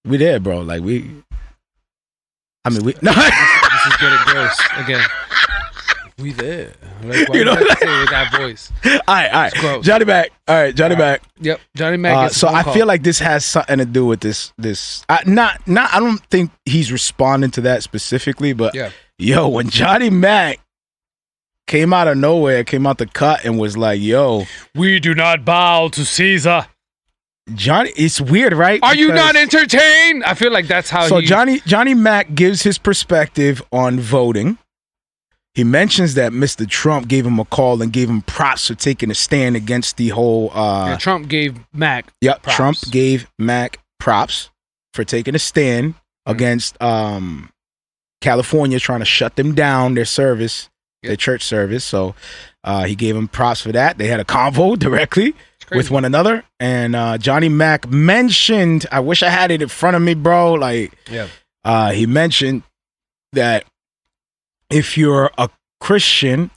we there, bro. Like we. No. This is getting gross again. We there. Like, why You know, you have to say it with that voice? All right. It's gross. Johnny Mac. All right, Johnny Mac. Yep, Johnny Mac. So I feel like this has something to do with this. I don't think he's responding to that specifically, but Yeah. yo, when Johnny Mac came out of nowhere, came out the cut and was like, yo, we do not bow to Caesar. Johnny, it's weird, right? Are you Because- not entertained? I feel like that's how So he... Johnny Mac gives his perspective on voting. He mentions that Mr. Trump gave him a call and gave him props for taking a stand against the whole Trump gave Mac Yep, props. Trump gave Mac props for taking a stand against California trying to shut them down, their service, their church service. So he gave him props for that. They had a convo directly with one another. And Johnny Mac mentioned, I wish I had it in front of me, bro. Like, he mentioned that if you're a Christian,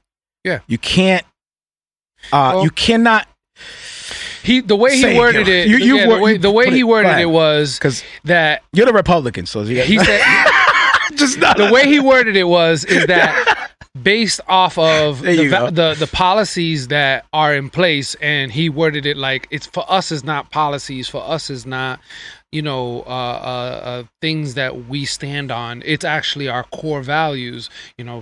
you can't, you cannot. The way he Say it, worded yo. it, the way he worded it was because that you're the Republican, so he said just not the way he worded it is that based off of There you go. the policies that are in place, and he worded it like it's for us is not policies, for us is not things that we stand on. It's actually our core values,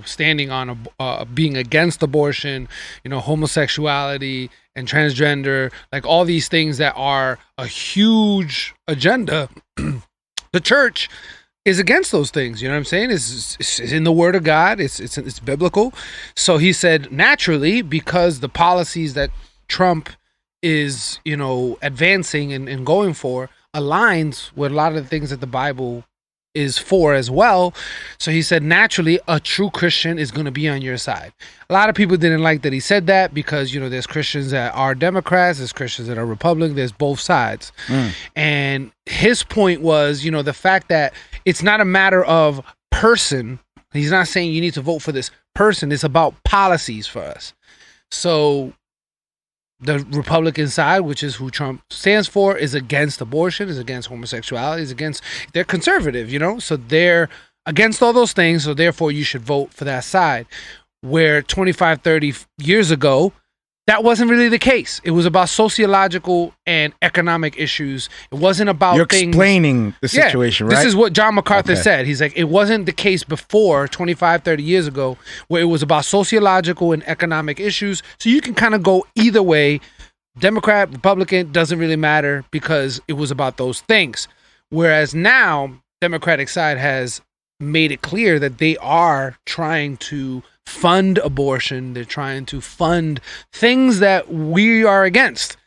standing on being against abortion, homosexuality and transgender, like all these things that are a huge agenda. The church is against those things. You know what I'm saying? It's in the Word of God. It's biblical. So he said, naturally, because the policies that Trump is, advancing and going for aligns with a lot of the things that the Bible is for as well. So he said, naturally, a true Christian is going to be on your side. A lot of people didn't like that he said that because, there's Christians that are Democrats, there's Christians that are Republican, there's both sides. And his point was, the fact that it's not a matter of person. He's not saying you need to vote for this person. It's about policies for us. So the Republican side, which is who Trump stands for, is against abortion, is against homosexuality, they're conservative, so they're against all those things. So therefore you should vote for that side. Where 25, 30 years ago, that wasn't really the case. It was about sociological and economic issues. It wasn't about You're things. explaining the situation, right? This is what John MacArthur Okay. said. He's like, it wasn't the case before 25, 30 years ago, where it was about sociological and economic issues. So you can kind of go either way. Democrat, Republican, doesn't really matter because it was about those things. Whereas now, Democratic side has made it clear that they are trying to fund abortion. They're trying to fund things that we are against.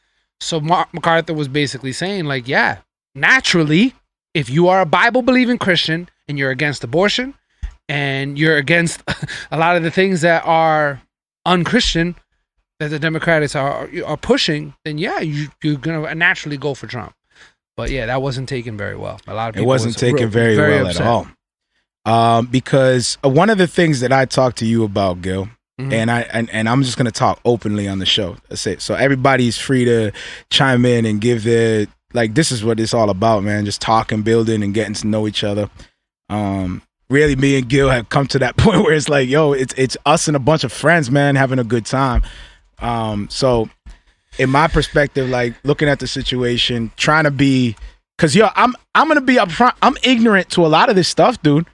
So MacArthur was basically saying, like, yeah, naturally, if you are a Bible-believing Christian and you're against abortion and you're against a lot of the things that are unchristian that the Democrats are pushing, then yeah, you're gonna naturally go for Trump. But yeah, that wasn't taken very well. A lot of people It wasn't taken very well upset. at all. Because one of the things that I talked to you about, Gil, and I'm just gonna talk openly on the show. So everybody's free to chime in and give their, like, this is what it's all about, man. Just talking, building, and getting to know each other. Really, me and Gil have come to that point where it's like, yo, it's us and a bunch of friends, man, having a good time. So in my perspective, like, looking at the situation, trying to be, because yo, I'm gonna be upfront. I'm ignorant to a lot of this stuff, dude.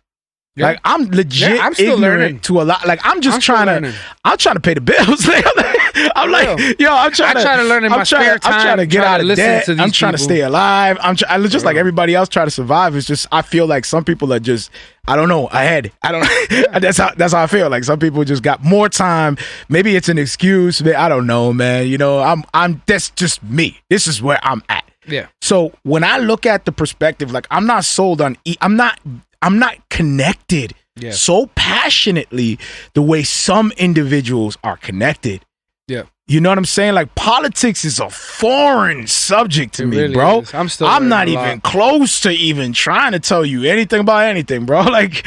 Yeah. Like I'm legit I'm still ignorant learning. to a lot. Like I'm trying to pay the bills. I'm like, yo, I'm trying to learn in my spare time. I'm trying to get out of debt. I'm trying to stay alive. I'm just like everybody else trying to survive. It's just I feel like some people are just I don't know ahead. I don't. That's how I feel. Like some people just got more time. Maybe it's an excuse. I don't know, man. You know, I'm. That's just me. This is where I'm at. Yeah. So when I look at the perspective, like I'm not sold on. I'm not connected so passionately the way some individuals are connected. Yeah. You know what I'm saying? Like politics is a foreign subject to me, really bro. is. I'm not even close to even trying to tell you anything about anything, bro. Like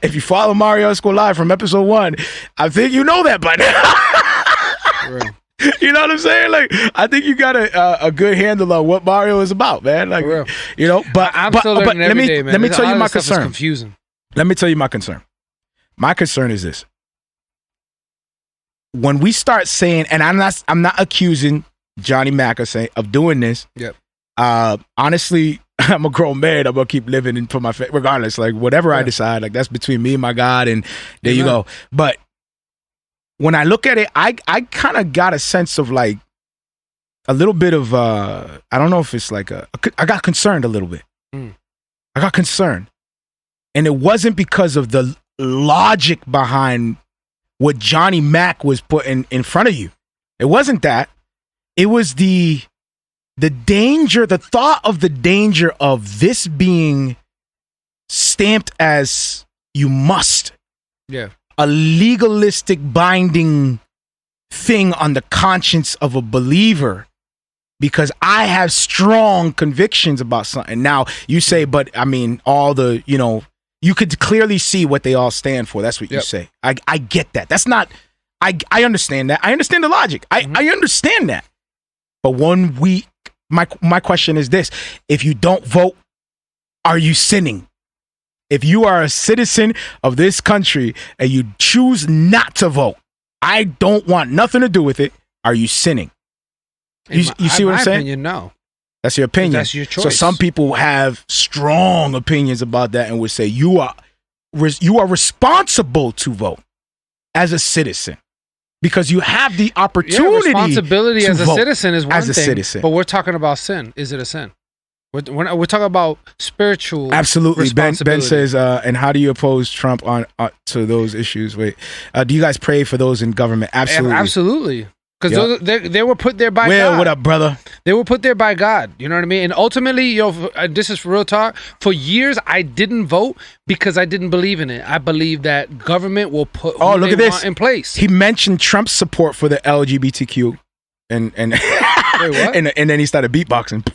if you follow Marrio Esco Live from episode 1, I think you know that by now. You know what I'm saying? Like, I think you got a good handle on what Marrio is about, man. Like, you know, but I'm still learning every day, man. Let me tell you my Stuff is concern. confusing. Let me tell you my concern. My concern is this: when we start saying, and I'm not accusing Johnny Mac of doing this. Yep. Honestly, I'm a grown man. I'm gonna keep living for my regardless. Like whatever I decide, like that's between me and my God, and there you go. But when I look at it, I kind of got a sense of like a little bit of I don't know if it's like I got concerned a little bit. I got concerned, and it wasn't because of the logic behind what Johnny Mac was putting in front of you. It wasn't that. It was the danger, the thought of the danger of this being stamped as you must. Yeah. A legalistic binding thing on the conscience of a believer because I have strong convictions about something. Now, you say, but I mean, all the, you know, you could clearly see what they all stand for. That's what you say. I get that. That's not, I understand that. I understand the logic. I understand that. But 1 week, my question is this. If you don't vote, are you sinning? If you are a citizen of this country and you choose not to vote, I don't want nothing to do with it. Are you sinning? You see what I'm saying? Opinion, no. That's your opinion. That's your choice. So some people have strong opinions about that and would say you are responsible to vote as a citizen because you have the opportunity. Responsibility to as a vote citizen is one as a thing, citizen. but we're talking about sin. Is it a sin? We're talking about spiritual. Absolutely. Ben responsibility. says, and how do you oppose Trump on to those issues? Wait, do you guys pray for those in government? Absolutely. Absolutely. Because they were put there by God. What up, brother? They were put there by God. You know what I mean? And ultimately, this is for real talk. For years, I didn't vote because I didn't believe in it. I believe that government will put look at this in place. He mentioned Trump's support for the LGBTQ, and Wait, what? and then he started beatboxing.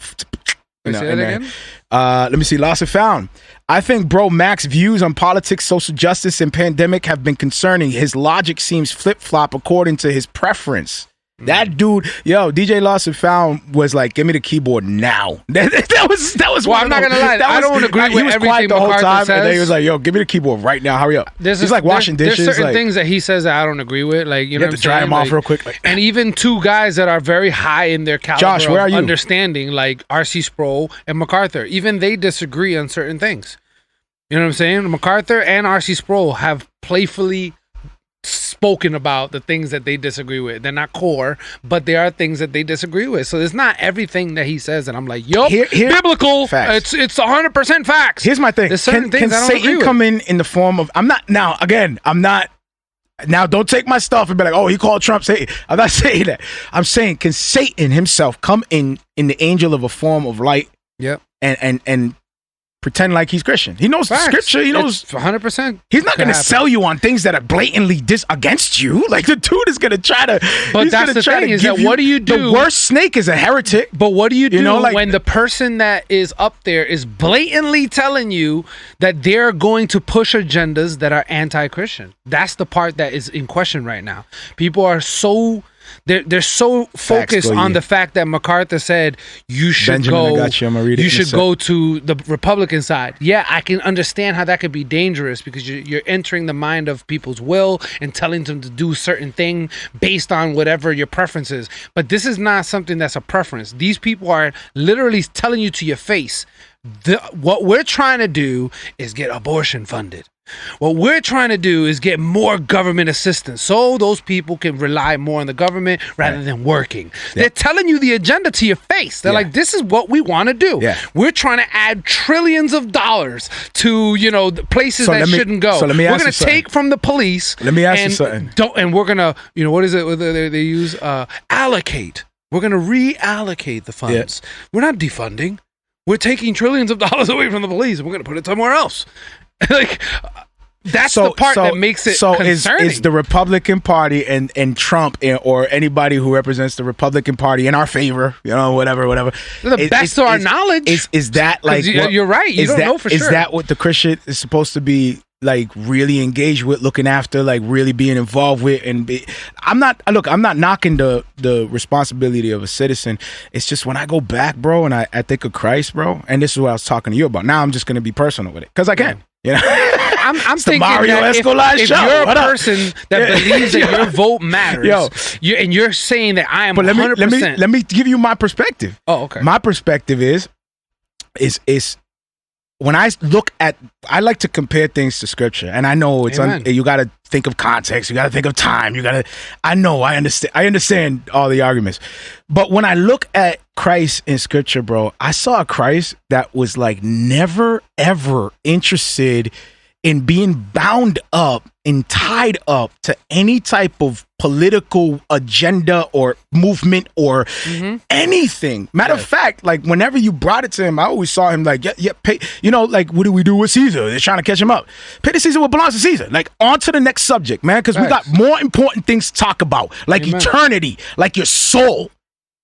Say that again? Let me see. Lost and found. I think Bro Mac's views on politics, social justice, and pandemic have been concerning. His logic seems flip-flop according to his preference. That dude, DJ Lost and Found was like, give me the keyboard now. that was. Well, I'm not gonna lie. I don't agree with everything the whole McCarthy time, says. and then he was like, yo, give me the keyboard right now. Hurry up. He's like washing dishes. There's certain like, things that he says that I don't agree with. Like, you know what I'm saying? Dry him off real quick. Like, and even two guys that are very high in their caliber Josh, where are you? Understanding, like R.C. Sproul and MacArthur, even they disagree on certain things. You know what I'm saying? MacArthur and R.C. Sproul have playfully spoken about the things that they disagree with. They're not core, but there are things that they disagree with. So it's not everything that he says, and I'm like, yo, biblical. Facts. It's 100% facts. Here's my thing. There's certain things can I don't agree Satan with. come in the form of? I'm not. Now, don't take my stuff and be like, oh, he called Trump Satan. I'm not saying that. I'm saying, can Satan himself come in the angel of a form of light? Yep. And pretend like he's Christian. He knows Facts. the scripture. He knows 100%. He's not going to sell you on things that are blatantly against you. Like the dude is going to try to. But that's the thing is that what do you do? The worst snake is a heretic. But what do you do like, when the person that is up there is blatantly telling you that they're going to push agendas that are anti-Christian? That's the part that is in question right now. People are so. They're so focused on the fact that MacArthur said you should go to the Republican side. Yeah, I can understand how that could be dangerous because you're entering the mind of people's will and telling them to do certain thing based on whatever your preference is. But this is not something that's a preference. These people are literally telling you to your face, what we're trying to do is get abortion funded. What we're trying to do is get more government assistance so those people can rely more on the government rather than working. Yeah. They're telling you the agenda to your face. They're like, this is what we want to do. Yeah. We're trying to add trillions of dollars to, the places that shouldn't go. So let me ask we're going to take from the police. Let me ask you something. And we're going to, what is it they use? Allocate. We're going to reallocate the funds. Yeah. We're not defunding. We're taking trillions of dollars away from the police and we're going to put it somewhere else. That's the part that makes it concerning. Is the Republican Party and Trump or anybody who represents the Republican Party in our favor, whatever. The best of our knowledge. Is that like... You're right. You don't know for sure. Is that what the Christian is supposed to be like really engaged with, looking after, like really being involved with? I'm not knocking the responsibility of a citizen. It's just when I go back, bro, and I think of Christ, bro, and this is what I was talking to you about. Now I'm just going to be personal with it because I can. I'm thinking Marrio that if you're a person that believes that your vote matters, and you're saying that I am 100%. Let me give you my perspective. Oh, okay. My perspective is when I look at, I like to compare things to scripture, and I know it's you got to think of context, you got to think of time, I understand all the arguments, but when I look at Christ in scripture, bro, I saw a Christ that was like never ever interested in being bound up and tied up to any type of political agenda or movement or anything. Matter of fact, like whenever you brought it to him, I always saw him like, pay, like, what do we do with Caesar? They're trying to catch him up. Pay to Caesar what belongs to Caesar. Like, on to the next subject, man, because we got more important things to talk about, like eternity, like your soul.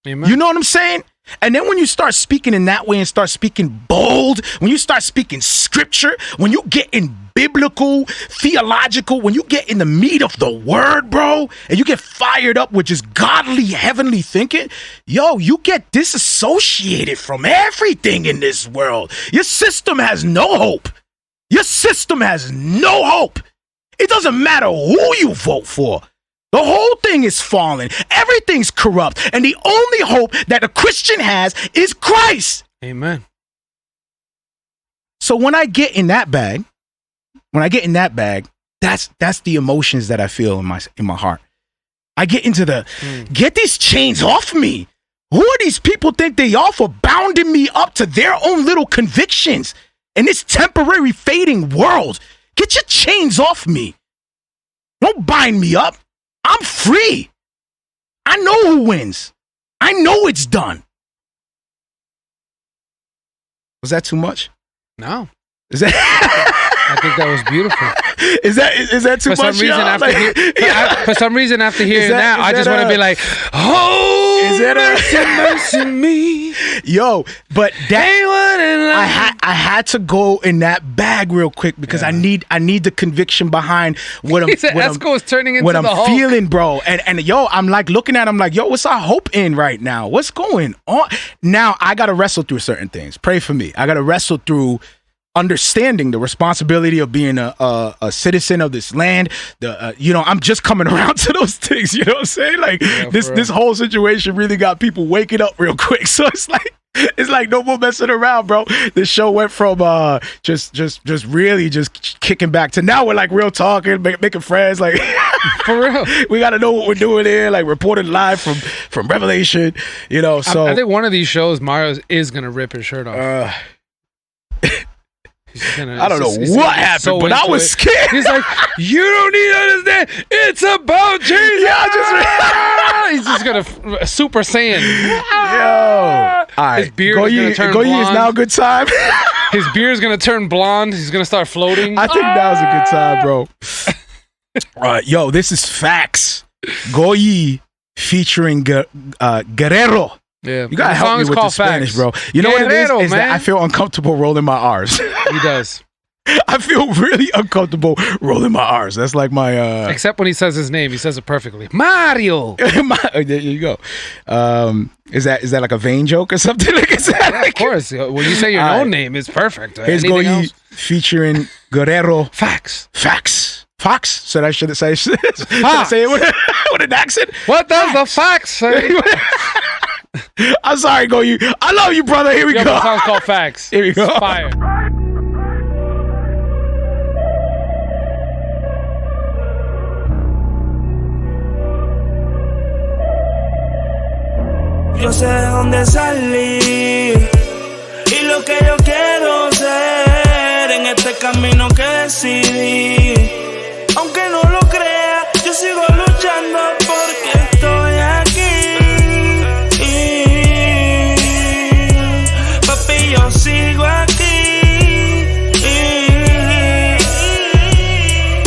Amen. You know what I'm saying? And then when you start speaking in that way and start speaking bold, when you start speaking scripture, when you get in biblical, theological, when you get in the meat of the word, bro, and you get fired up with just godly, heavenly thinking, you get disassociated from everything in this world. Your system has no hope. Your system has no hope. It doesn't matter who you vote for. The whole thing is fallen. Everything's corrupt. And the only hope that a Christian has is Christ. Amen. So when I get in that bag, that's the emotions that I feel in my heart. I get into get these chains off me. Who are these people think they are for bounding me up to their own little convictions in this temporary fading world? Get your chains off me. Don't bind me up. I'm free. I know who wins. I know it's done. Was that too much? No. Is that? I think that was beautiful. Is that too much? For some reason, after hearing that, I just want to be like, "Oh, is that mercy me?" Yo, but that I had to go in that bag real quick because I need the conviction behind what I'm. Esco is turning into what I'm the Hulk. feeling, bro. And I'm like looking at him like, what's our hope in right now? What's going on? Now I got to wrestle through certain things. Pray for me. I got to wrestle through understanding the responsibility of being a citizen of this land. I'm just coming around to those things. You know what I'm saying? Like this whole situation really got people waking up real quick. So it's like no more messing around, bro. This show went from just really just kicking back to now we're like real talking, making friends. Like for real, we got to know what we're doing here. Like reporting live from Revelation. So I think one of these shows, Mario is gonna rip his shirt off. I don't know what happened, but I was scared. He's like, you don't need to understand. It's about Jesus. Yeah, he's just gonna Super Saiyan. Yo, all right. His beard is gonna turn Goye blonde. Is now a good time. His beard is gonna turn blonde. He's gonna start floating. I think now's a good time, bro. Yo, this is facts. Goye featuring Guerrero. Yeah, you gotta help me with the Spanish, bro. You know Guerrero, what it is? That I feel uncomfortable rolling my R's. He does. I feel really uncomfortable rolling my R's. That's like my. Except when he says his name, he says it perfectly. Marrio. There you go. Is that like a vain joke or something? Like, of course. When you say your own name, it's perfect. Here's Goye featuring Guerrero. Facts. So I should say it with an accent. What does the facts say? I'm sorry, Goye. I love you, brother. Here we go. The song's called Facts. Here we go. It's fire. Yo sé de dónde salí y lo que yo quiero ser en este camino que decidí. Aunque no lo crea, yo sigo luchando porque estoy aquí. Papi, yo sigo aquí.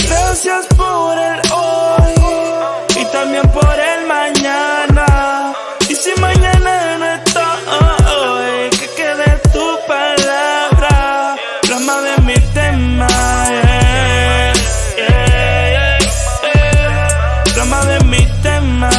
Gracias por el hoy y también por el mañana. Y si mañana no estoy, que quede tu palabra, plasma de mi tema, plasma de mi tema,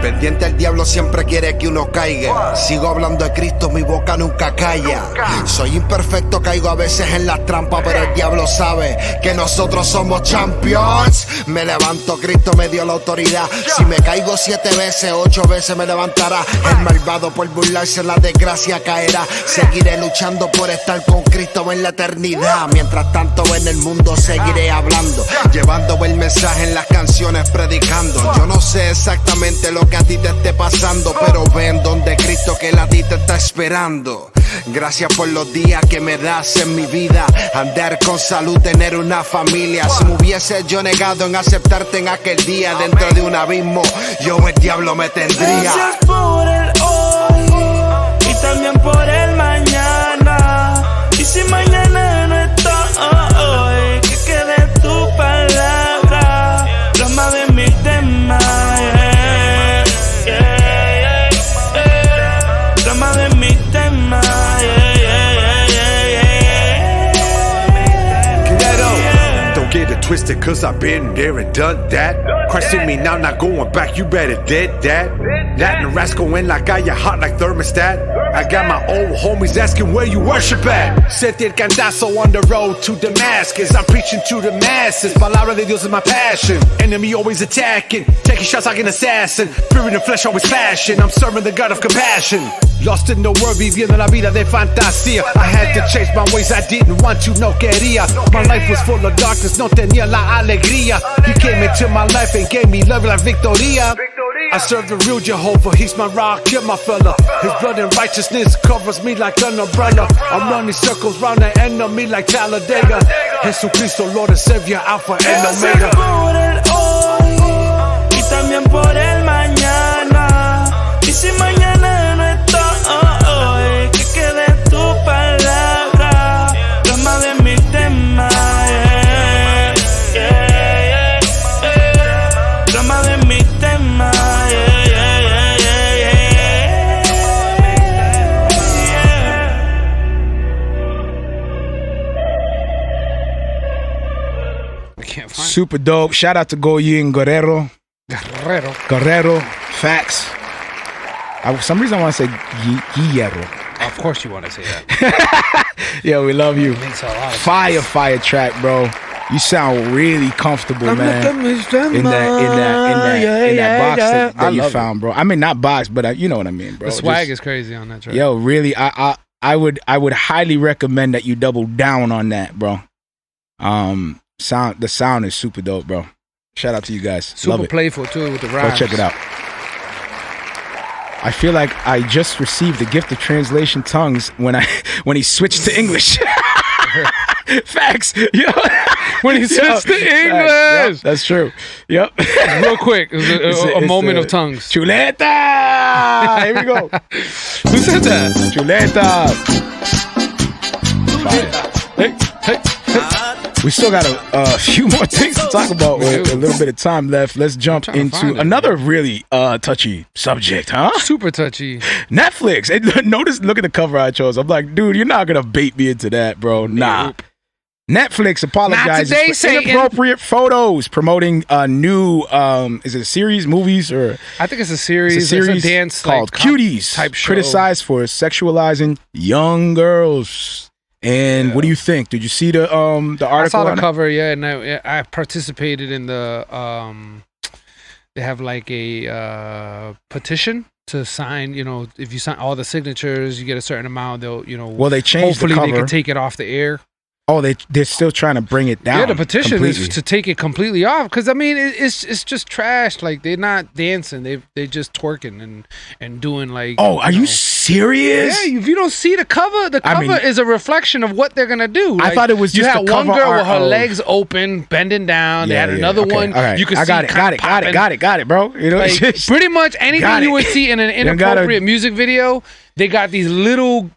Pendiente al diablo siempre quiere que uno caiga. Sigo hablando de Cristo, mi boca nunca calla. Soy imperfecto, caigo a veces en las trampas, pero el diablo sabe que nosotros somos champions. Me levanto, Cristo me dio la autoridad. Si me caigo 7 veces, 8 veces me levantará. El malvado por burlarse la desgracia caerá. Seguiré luchando por estar con Cristo en la eternidad. Mientras tanto en el mundo seguiré hablando, llevando el mensaje en las canciones, predicando. Yo no sé exactamente lo que a ti te esté pasando, pero ven donde Cristo que él a ti te está esperando. Gracias por los días que me das en mi vida, andar con salud, tener una familia. Si me hubiese yo negado en aceptarte en aquel día, dentro de un abismo yo el diablo me tendría. Gracias por el hoy y también por el mañana. Y si mañana no estoy, que quede tu palabra, plasma de mi tema. De mi tema, Guerrero, don't get it twisted, cause I've been there and done that. Christ in me now, not going back, you better dead that. That and Rascal in like I hot like thermostat. I got my old homies asking where you worship at. Sent el cantazo on the road to Damascus. I'm preaching to the masses. Palabra de Dios is my passion. Enemy always attacking, taking shots like an assassin. Spirit and flesh always passion. I'm serving the God of compassion. Lost in the world, viviendo la vida de fantasía. I had to change my ways, I didn't want to, no quería. My life was full of darkness, no tenía la alegría. He came into my life and gave me love like Victoria. I serve the real Jehovah, he's my rock, kill my fella. His blood and righteousness covers me like an umbrella. I'm running circles round the enemy like Talladega. Jesucristo, Lord and Savior, Alpha and Omega. Por el hoy y también por el mañana. Y si mañana no estoy, que quede tu palabra, plasma de mi tema. Plasma de mi tema. Super dope. Shout out to Goye and Guerrero. Guerrero. Facts. For some reason I want to say Guerrero. Of course you want to say that. Yeah, we love you. It makes a lot of Fire track, bro. You sound really comfortable, man. In that box that you found, bro. I mean, not box, but you know what I mean, bro. The swag is crazy on that track. Yo, really, I would highly recommend that you double down on that, bro. The sound is super dope, bro. Shout out to you guys. Super playful too with the rhymes. Go check it out. I feel like I just received the gift of translation tongues when he switched to English. Facts. Yo. When he switched to English. Yep, that's true. Yep. Real quick. It was a moment of tongues. Chuleta. Here we go. Who said that? Chuleta. Hey. We still got a few more things to talk about with a little bit of time left. Let's jump into another really touchy subject, huh? Super touchy. Netflix. Hey, look at the cover I chose. I'm like, dude, you're not going to bait me into that, bro. Nah. Netflix apologizes for Satan. Inappropriate photos promoting a new, is it a series, movies, or? I think it's a series. It's a dance called Cuties, type show. Criticized for sexualizing young girls. And what do you think? Did you see the article? I saw the on it? cover, yeah, and I participated in the they have like a petition to sign. You know, if you sign all the signatures, you get a certain amount. They'll, you know, Well, they changed the hopefully they cover. can take it off the air. Oh, they're still trying to bring it down. Yeah, the petition completely. is to take it completely off because I mean it's just trash. Like they're not dancing, they just twerking and doing like. Oh, are you know. serious? Yeah, if you don't see the cover is a reflection of what they're gonna do. Like, I thought it was just you the had one cover girl art with her of- legs open, bending down. They had another okay, one. all right. You could I see got it, bro. You know, Like, it's just- pretty much Got anything you it. would see in an You gotta- inappropriate music video, they got these little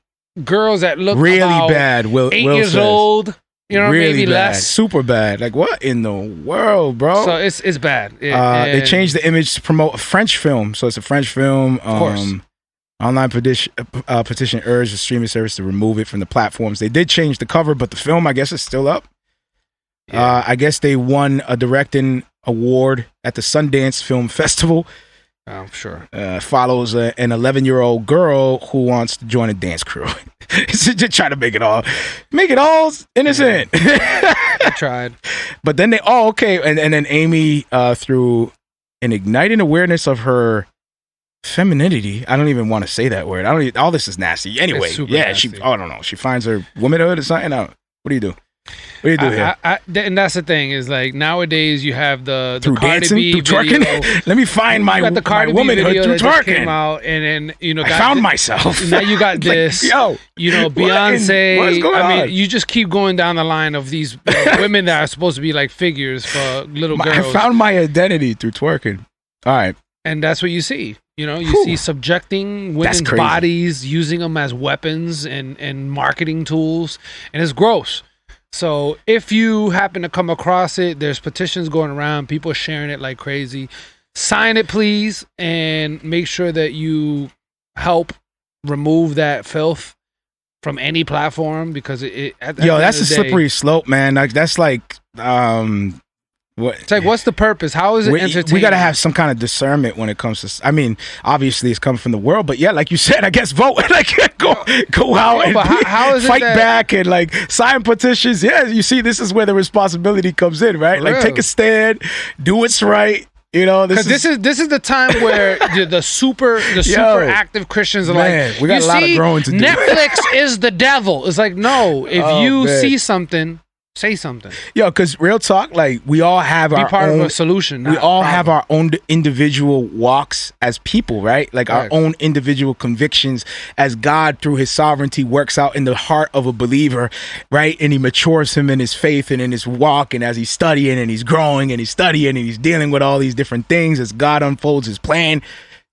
girls that look really about bad. 8 Will years says. old. You know, really maybe bad. less. Super bad. Like what in the world, bro? So it's bad. They changed the image to promote a French film. So it's a French film. Of course. Online petition urged the streaming service to remove it from the platforms. They did change the cover, but the film, I guess, is still up. Yeah. I guess they won a directing award at the Sundance Film Festival. I'm sure. Follows an 11-year-old girl who wants to join a dance crew. Just try to make it all innocent. I tried. But then and then Amy, through an igniting awareness of her femininity, I don't even want to say that word. All this is nasty. Anyway, It's super yeah, nasty. I don't know. She finds her womanhood or something. What do you do? What do you do here? And that's the thing is like nowadays you have the Through Cardi dancing, B through twerking. video. Let me find my You got the Cardi B womanhood video through that just came twerking. out, and then you know I got found thi- myself. Now you got this. Yo, You know, what Beyonce. is going I mean, on? you just keep going down the line of these women that are supposed to be like figures for little I girls, found my identity through twerking. All right. and that's what you see. You know, you see subjecting women's crazy. bodies, using them as weapons and marketing tools, and it's gross. So if you happen to come across it, there's petitions going around, people sharing it like crazy. Sign it, please, and make sure that you help remove that filth from any platform because it at the Yo, end that's a of the day, slippery slope, man. Like that's like what It's like, what's the purpose? How is it entertaining? we got to have some kind of discernment when it comes to. I mean, obviously it's coming from the world, but yeah, like you said, I guess vote. Like go out and but how is it fight that- back and like sign petitions. Yeah, you see, this is where the responsibility comes in, right? For Like real. take a stand, do what's right. You know, Because this is the time where the super active Christians are man, like, we got you a lot of see, growing to do." Netflix is the devil. It's like, no, if Oh, you man. see something, say something. Yo, because real talk, like we all have Be our part own of a solution. we not a all problem. have our own individual walks as people, right? Like our Right. own individual convictions as God through his sovereignty works out in the heart of a believer, right? And he matures him in his faith and in his walk, and as he's studying and he's growing and he's studying and he's dealing with all these different things as God unfolds his plan.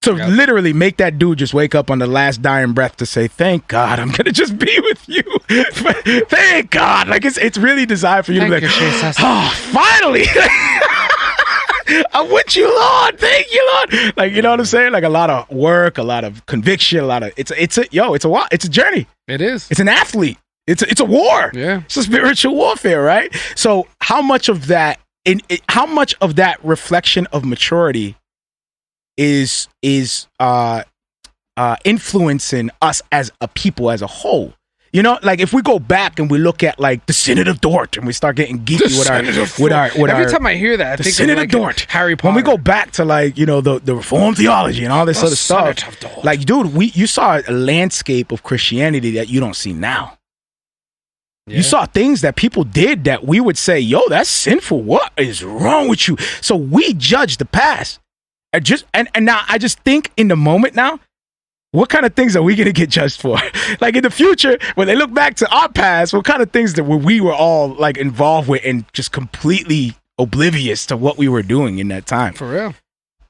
To literally make that dude just wake up on the last dying breath to say, "Thank God, I'm gonna just be with you." Thank God, like it's really designed for you Thank to be you, like, Jesus. "Oh, finally." I'm with you, Lord. Thank you, Lord. Like, you know what I'm saying? Like a lot of work, a lot of conviction, a lot of it's a journey. It is. It's an athlete. It's a war. Yeah. It's a spiritual warfare, right? So how much of that reflection of maturity is influencing us as a people as a whole? You know, like if we go back and we look at like the Synod of Dort and we start getting geeky with our Every time I hear that, I the think Synod of of like Dort. Harry Potter. When we go back to like, you know, the Reformed theology and all this The other stuff, Synod of Dort. like, dude, you saw a landscape of Christianity that you don't see now. Yeah. You saw things that people did that we would say, yo, that's sinful. What is wrong with you? So we judge the past. And now I just think in the moment now, what kind of things are we going to get judged for? Like in the future, when they look back to our past, what kind of things that we were all like involved with and just completely oblivious to what we were doing in that time? For real.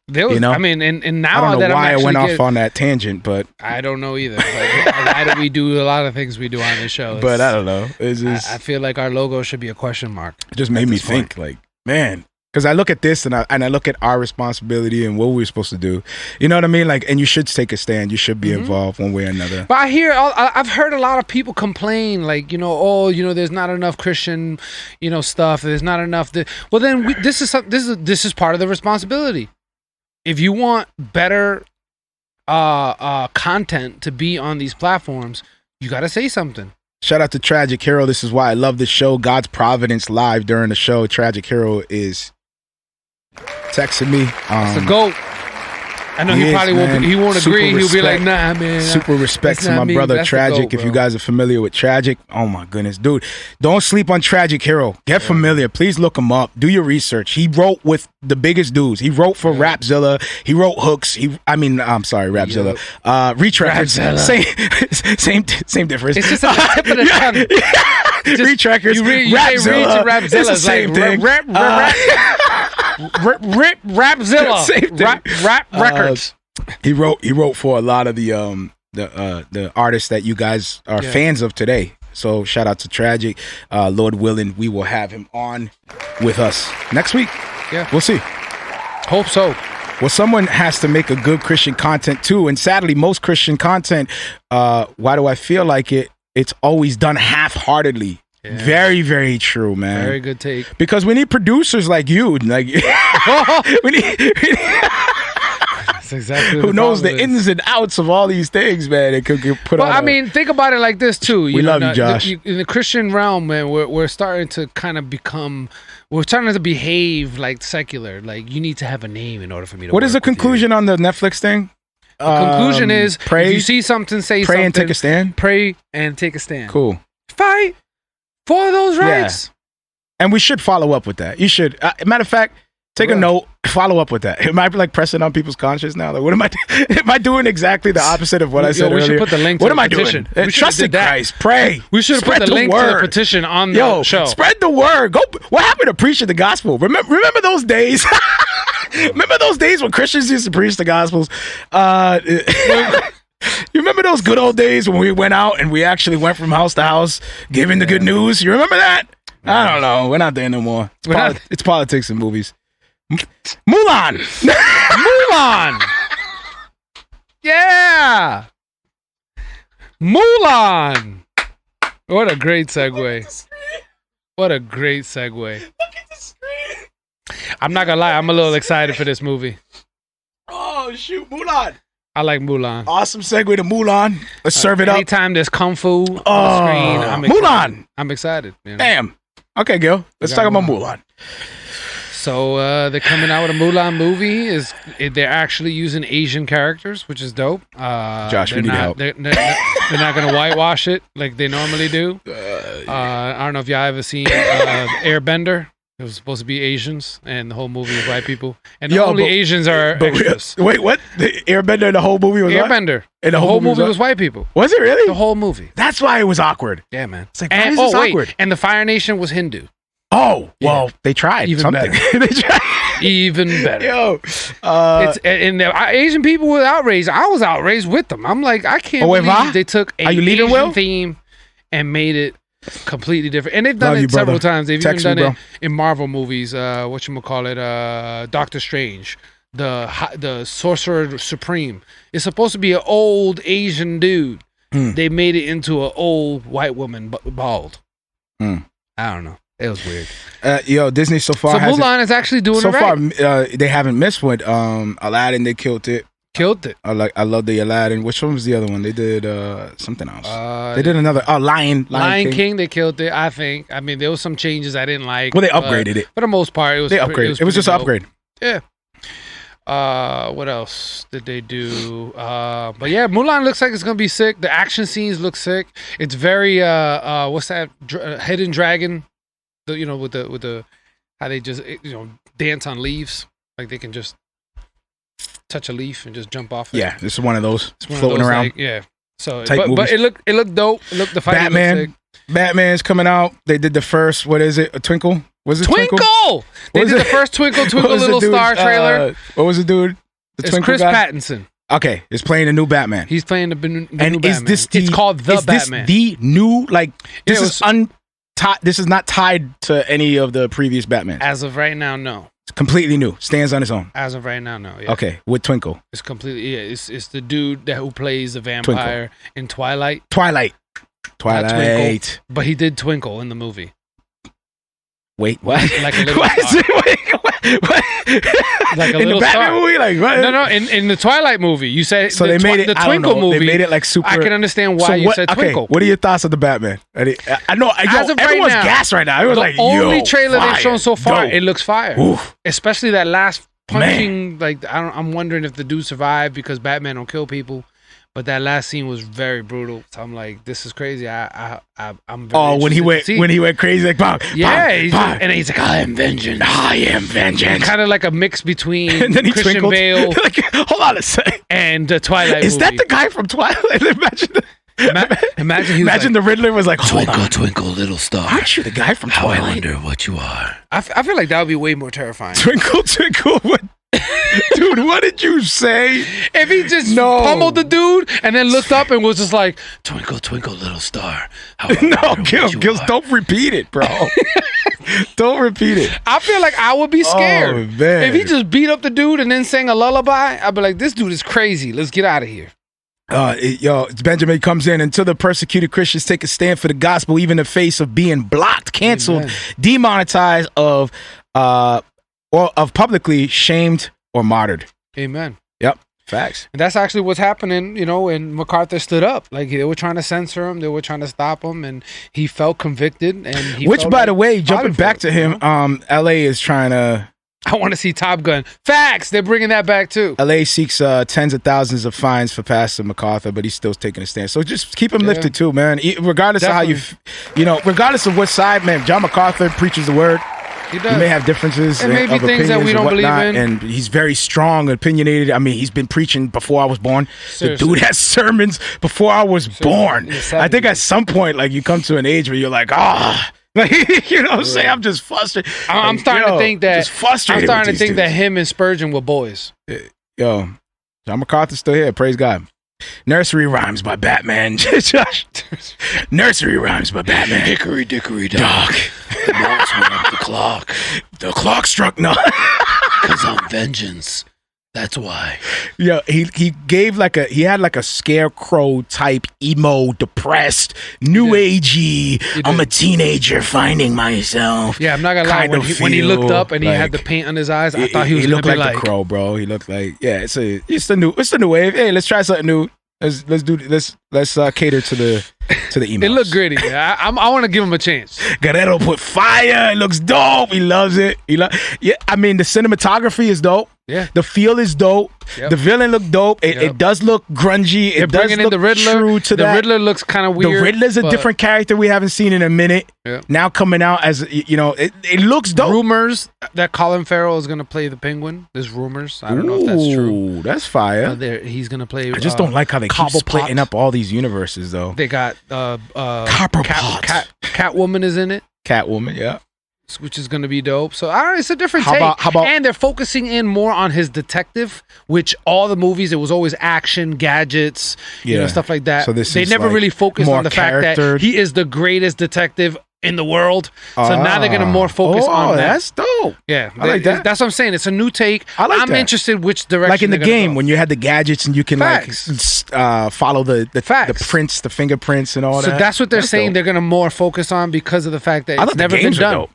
There was, You know? I mean, and now I don't that know I'm why I actually went off getting- on that tangent, but I don't know either. Like, why do we do a lot of things we do on this show? but I don't know. It's just, I feel like our logo should be a question mark. it just made at me this point. think, like, man, because I look at this and I look at our responsibility and what we're supposed to do. You know what I mean? Like, and you should take a stand. You should be involved one way or another. But I've heard a lot of people complain, like, you know, oh, you know, there's not enough Christian, you know, stuff. There's not enough. Well, then this is part of the responsibility. If you want better content to be on these platforms, you got to say something. Shout out to Tragic Hero. This is why I love this show. God's Providence live during the show. Tragic Hero is texting me. It's a GOAT. I know he probably won't. He won't agree. He'll be like, "Nah, man." Super respect to my brother Tragic. If you guys are familiar with Tragic, oh my goodness, dude, don't sleep on Tragic Hero. Get familiar. Please look him up. Do your research. He wrote with the biggest dudes. He wrote for Rapzilla. He wrote hooks. I'm sorry, Rapzilla. Reach Records. Same difference. It's just at the tip of the tongue. Reach Records. You Rapzilla. read to Rapzilla. It's the same thing. Rapzilla. Same thing. Rap Records. He wrote for a lot of the artists that you guys are fans of today. So shout out to Tragic. Lord willing, we will have him on with us next week. Yeah, we'll see. Hope so. Well, someone has to make a good Christian content too, and sadly, most Christian content. Why do I feel like it? It's always done half-heartedly. Yeah. Very, very true, man. Very good take. Because we need producers like you. Like we need That's exactly who knows the ins and outs of all these things, man. It could get put on. Well, I mean, think about it like this too. We love you, Josh. In the Christian realm, man, we're starting to kind of become. We're starting to behave like secular. Like you need to have a name in order for me to. What is the conclusion on the Netflix thing? The conclusion is pray. If you see something, say something. Pray and take a stand. Pray and take a stand. Cool. Fight for those rights. Yeah. And we should follow up with that. You should. Matter of fact, take a note. Follow up with that. Am I like pressing on people's conscience now? Like, what am I? Am I doing exactly the opposite of what I said earlier? We should put the link. What to am the I petition. doing? Trust in Christ. Pray. We should have put the link to the petition on the show. Spread the word. Go. What happened to preaching the gospel? Remember those days? Remember those days when Christians used to preach the gospels? You remember those good old days when we went out and we actually went from house to house giving the good news? You remember that? I don't know. We're not there no more. It's politics and movies. Mulan. Mulan. Yeah. Mulan. What a great segue. What a great segue. Look at the screen. I'm not gonna lie. I'm a little excited for this movie. Oh, shoot. Mulan. I like Mulan. Awesome segue to Mulan. Let's serve it up. Anytime there's kung fu on the screen, I'm excited. Mulan. I'm excited. You know? Damn. Okay, Gil. Let's talk about Mulan. So they're coming out with a Mulan movie. They're actually using Asian characters, which is dope. Josh, we need help. They're not going to whitewash it like they normally do. I don't know if y'all ever seen Airbender. It was supposed to be Asians, and the whole movie was white people. And only Asians are extras. Wait, what? The Airbender, the whole movie was Airbender. And the whole movie was white people. Was it really? The whole movie. That's why it was awkward. Yeah, man. It's like, why is this awkward? And the Fire Nation was Hindu. Oh, well, they tried. Even something. better. They tried. Even better. Yo. And the Asian people were outraged. I was outraged with them. I'm like, I can't believe they took an Asian theme and made it completely different. And they've done it several times. They've even done it in Marvel movies. Doctor Strange, the Sorcerer Supreme. It's supposed to be an old Asian dude. They made it into an old white woman, bald. I don't know. It was weird. Disney so far. So Mulan is actually doing so it right. So far, they haven't missed with Aladdin. They killed it. I love the Aladdin. Which one was the other one? They did something else. They did another. Lion King. They killed it. I think. I mean, there was some changes I didn't like. Well, they upgraded it. For the most part, it was. They upgraded. It was just an upgrade. Yeah. What else did they do? But yeah, Mulan looks like it's gonna be sick. The action scenes look sick. It's very what's that? Hidden Dragon. With the how they just dance on leaves, like they can just touch a leaf and just jump off it. Yeah, this is one of those floating around. Like, yeah. So, but it looked dope. It looked the fight. Batman. Batman's coming out. They did the first. What is it? A Twinkle? Was it Twinkle? They did the first Twinkle Little Star trailer. What was the dude? It's Chris Pattinson. Okay, it's playing the new Batman. He's playing the new Batman. Is this it's called the Batman. This the new this is not tied to any of the previous Batman. As of right now, no. It's completely new. Stands on its own. As of right now, no. Yeah. Okay, with Twinkle. It's completely It's the dude who plays the vampire in Twilight. Twilight. But he did Twinkle in the movie. Wait, what? Like a little star. Like a in the little Batman star. movie, like what? No, in the Twilight movie, you said So they made it. the I don't Twinkle know, movie. They made it like super. I can understand why So you what- said okay, Twinkle. what are your thoughts of the Batman? I know. As of right Everyone's now, gassed right now. It was the like only yo, trailer fire, they've shown so far, dope. it looks fire. Oof. Especially that last punching. Like I'm wondering if the dude survived because Batman don't kill people. But that last scene was very brutal. So I'm like, this is crazy. I'm very when he went crazy like bang, yeah, bang, bang. and he's like, I am vengeance. I am vengeance. Kind of like a mix between And then he Christian twinkled. Bale Like, hold on a second. and the Twilight Is that movie. the guy from Twilight? Imagine he was Imagine the Riddler was like, hold Twinkle, on. twinkle, little star. Aren't you the guy from How I Twilight? wonder what you are. I feel like that would be way more terrifying. Twinkle, twinkle. What? Dude, what did you say? If he just No. pummeled the dude and then looked up and was just like, Twinkle, twinkle, little star. How I No, wonder Gil, what you are. don't repeat it, bro. Don't repeat it. I feel like I would be scared. Oh, man. If he just beat up the dude and then sang a lullaby, I'd be like, this dude is crazy. Let's get out of here. Benjamin comes in. Until the persecuted Christians take a stand for the gospel, even in the face of being blocked, canceled, Amen. demonetized, or of publicly shamed or martyred. Amen. Yep, facts. And that's actually what's happening, and MacArthur stood up. Like, they were trying to censor him. They were trying to stop him. And he felt convicted. And he Which, felt by like the way, jumping fighting for back it, to him, you know? LA is trying to... I want to see Top Gun. Facts. They're bringing that back, too. LA seeks tens of thousands of fines for Pastor MacArthur, but he's still taking a stand. So just keep him lifted too, man. Regardless of how regardless of what side, man. John MacArthur preaches the word. He We does. may have differences There may be of things that opinions we and don't believe whatnot, in. and he's very strong, opinionated. I mean, he's been preaching before I was born. Seriously. The dude has sermons before I was born. In the I think 70s. at some point, like, you come to an age where you're like, like, you know what I'm saying? I'm just frustrated. I'm Like, starting to think that just frustrated I'm starting with to these think that dudes. him and Spurgeon were boys. Yo, John MacArthur's still here. Praise God. Nursery rhymes by Batman. Josh. Nursery rhymes by Batman. Hickory dickory dock. The mouse went off the clock. The clock struck nine. Because I'm vengeance. That's why. Yeah, he gave he had like a scarecrow type emo, depressed, new agey. I'm a teenager finding myself. Yeah, I'm not gonna lie. kind of When he looked feel up and he had the like- paint on his eyes, I thought he was looked gonna be like like the Crow, bro. He looked like it's the new wave. Hey, let's try something new. Let's cater to the emails. It looked gritty. I want to give him a chance. Guerrero put fire. It looks dope. He loves it. Yeah, I mean, the cinematography is dope. Yeah. The feel is dope. Yep. The villain looked dope. It Yep. does look grungy. They're It does bringing in look the Riddler. true to the that. Riddler looks kind of weird. The Riddler's a but different character we haven't seen in a minute. Yeah. Now coming out as, it looks dope. Rumors that Colin Farrell is going to play the Penguin. There's rumors. I don't know if that's true. Ooh, that's fire. He's going to play. I just don't like how they keep Cobblepot. splitting up all these universes, though. They got Copperpot. Catwoman is in it, Catwoman, yeah. which is going to be dope. So I don't know, it's a different How take. about- and they're focusing in more on his detective, which all the movies it was always action, gadgets, Yeah. stuff like that. So this they is never like really focused more on the fact character. that he is the greatest detective in the world. So now they're going to more focus on that. That's dope. Yeah, I like that. That's what I'm saying. It's a new take. I like I'm that. interested which direction. Like in the they're gonna game go. when you had the gadgets and you can Facts. follow the Facts. prints, the fingerprints and all So that. that's what they're saying. dope. They're going to more focus on because of the fact that I it's thought the never been games were done. dope.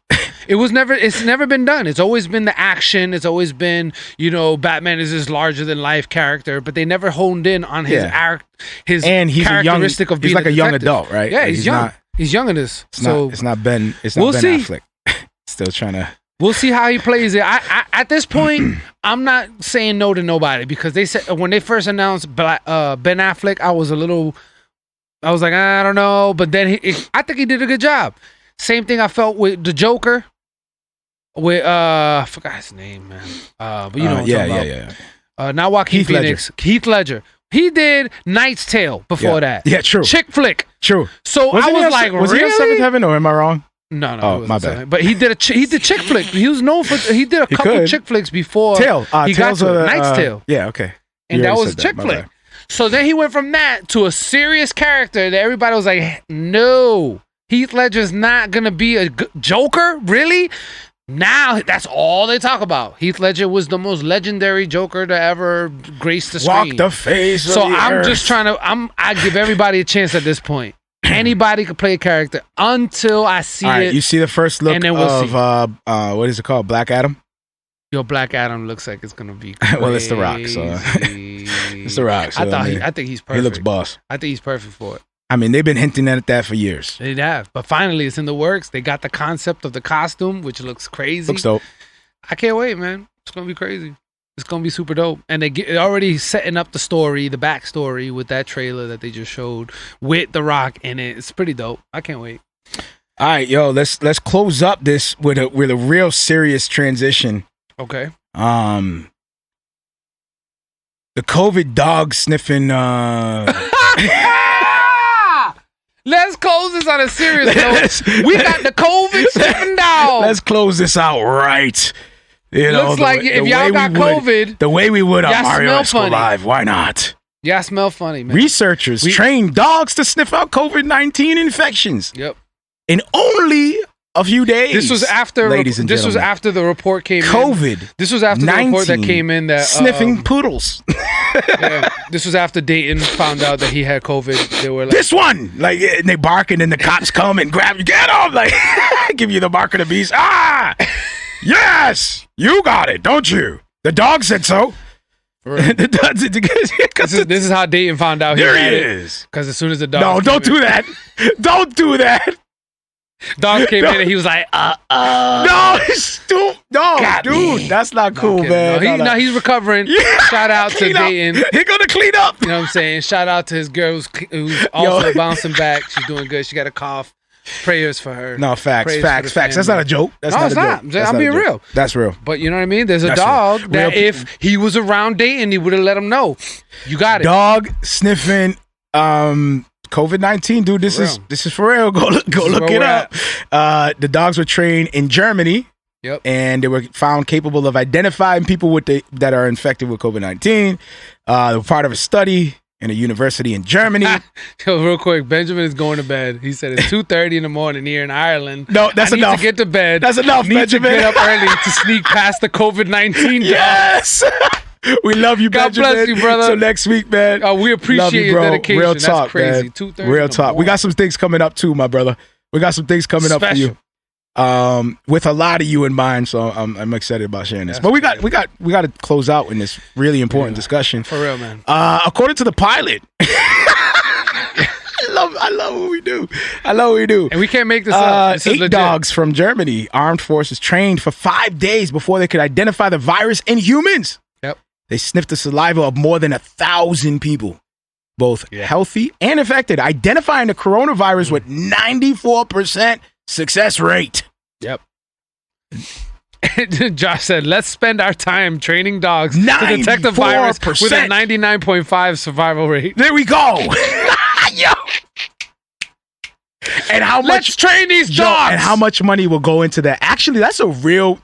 It's never been done. It's always been the action. It's always been, Batman is this larger than life character, but they never honed in on his his And he's characteristic of being he's like a young detective. adult, right? Yeah, Like, he's young. He's young in this. It's not Ben We'll see. Affleck. Still trying to. We'll see how he plays it. I at this point, I'm not saying no to nobody because they said when they first announced Ben Affleck, I was like, I don't know, but then I think he did a good job. Same thing I felt with the Joker. With I forgot his name, man. But you know what I'm talking about. Not Joaquin Heath Phoenix. Heath Ledger. He did Knight's Tale before that. Yeah, true. Chick flick. True. So Was I was like, was really? he on Seventh Heaven or am I wrong? No, Oh, it wasn't my bad. something. But he did chick flick. He was known for. He did a couple could. chick flicks before. Tail. He got Tales to of it. Knight's Tale. Yeah, okay. And You that already was said chick my flick. bad. So then he went from that to a serious character that everybody was like, no, Heath Ledger's not going to be a Joker? Really? Now that's all they talk about. Heath Ledger was the most legendary Joker to ever grace the screen. Walk the face So of the I'm earth. just trying to, I give everybody a chance at this point. Anybody could play a character until I see All right, it. you see the first look and then we'll of see. what is it called? Black Adam? Yo, Black Adam looks like it's gonna be crazy. Well, it's The Rock, so it's The Rock. So, I think he's perfect. He looks boss. I think he's perfect for it. I mean, they've been hinting at that for years. They have, but finally, it's in the works. They got the concept of the costume, which looks crazy. Looks dope. I can't wait, man. It's gonna be crazy. It's gonna be super dope, and they're already setting up the story, the backstory with that trailer that they just showed with The Rock in it. It's pretty dope. I can't wait. All right, yo, let's close up this with a real serious transition. Okay. The COVID dog sniffing. Let's close this on a serious note. We got the COVID sniffing dog. Let's close this out right. You know, looks like if y'all got COVID, the way we would on Marrio Esco funny. Live, why not? Y'all smell funny, man. Researchers train dogs to sniff out COVID-19 infections. Yep. In only a few days. This was after. Ladies and this was gentlemen. after the report came in. COVID. This was after the report that came in that sniffing poodles. Yeah, this was after Dayton found out that he had COVID. They were like, this one, like, and they barking, and the cops come and grab you. Get off! Like, give you the mark of the beast. Ah, yes, you got it, don't you? The dog said so. Right. This is how Dayton found out. There he is. Because as soon as the dog, no, don't do that. Don't do that. Dog came in and he was like, no, dude, that's not cool, man. No, he's recovering. Yeah, shout out to Dayton. He's gonna clean up. You know what I'm saying? Shout out to his girl who's also bouncing back. She's doing good. She got a cough. Prayers for her. No, facts. Prayers That's not a joke. That's not a joke. It's not. I'm being real. That's real. But you know what I mean? There's a That's dog real. that if he was around Dayton, he would have let him know. You got it. Dog sniffing COVID-19, dude. This is for real. Go look it up. The dogs were trained in Germany. Yep. And they were found capable of identifying people that are infected with COVID-19. They were part of a study in a university in Germany. Yo, real quick, Benjamin is going to bed. He said it's 2:30 in the morning here in Ireland. No, that's I need enough. to get to bed. That's enough, Need Benjamin. to get up early to sneak past the COVID-19. Yes. We love you, God Benjamin. bless you, brother. So next week, man. We appreciate your dedication. Real That's talk, crazy. man. 2:30 Real in the talk. We morning. got some things coming up too, my brother. We got some things coming up for you. With a lot of you in mind, so I'm excited about sharing this. But we got to close out in this really important discussion. For real, man. According to the pilot, I love what we do. And we can't make this up. This is 8 legit. dogs from Germany, armed forces trained for 5 days before they could identify the virus in humans. Yep. They sniffed the saliva of more than 1,000 people, both healthy and infected, identifying the coronavirus with 94% success rate. Yep. Josh said, let's spend our time training dogs to detect the virus with a 99.5 survival rate. There we go. Yo. And Let's train these dogs. And how much money will go into that? Actually, that's a real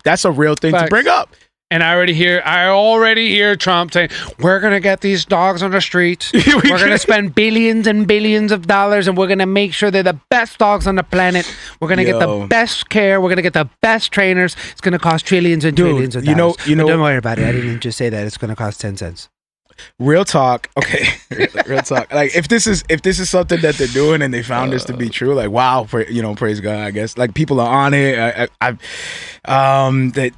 thing to bring up. And I already hear Trump saying, we're going to get these dogs on the streets. We're going to spend billions and billions of dollars, and we're going to make sure they're the best dogs on the planet. We're going to get the best care. We're going to get the best trainers. It's going to cost trillions and trillions of dollars. But don't worry about it. I didn't just say that. It's going to cost 10 cents. Real talk. Okay. Real talk. Like if this is something that they're doing and they found this to be true, like wow, praise God, I guess. Like people are on it. I've that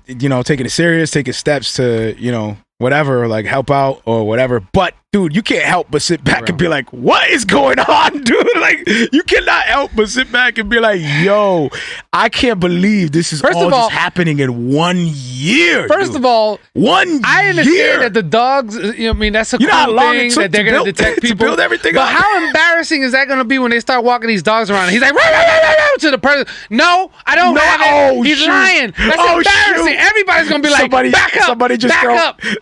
taking it serious, taking steps to, whatever, like help out or whatever. But dude, you can't help but sit back and be like, what is going on, dude? Like you cannot help but sit back and be like, yo, I can't believe this is just happening in 1 year. First of all, 1 year. I understand that the dogs, that's a cool thing that they're going to detect people. To build everything but up. how embarrassing is that going to be when they start walking these dogs around? And he's like, "Rah, to the person. No, I don't have it. He's lying. That's embarrassing. Shoot. Everybody's going to be like, back up.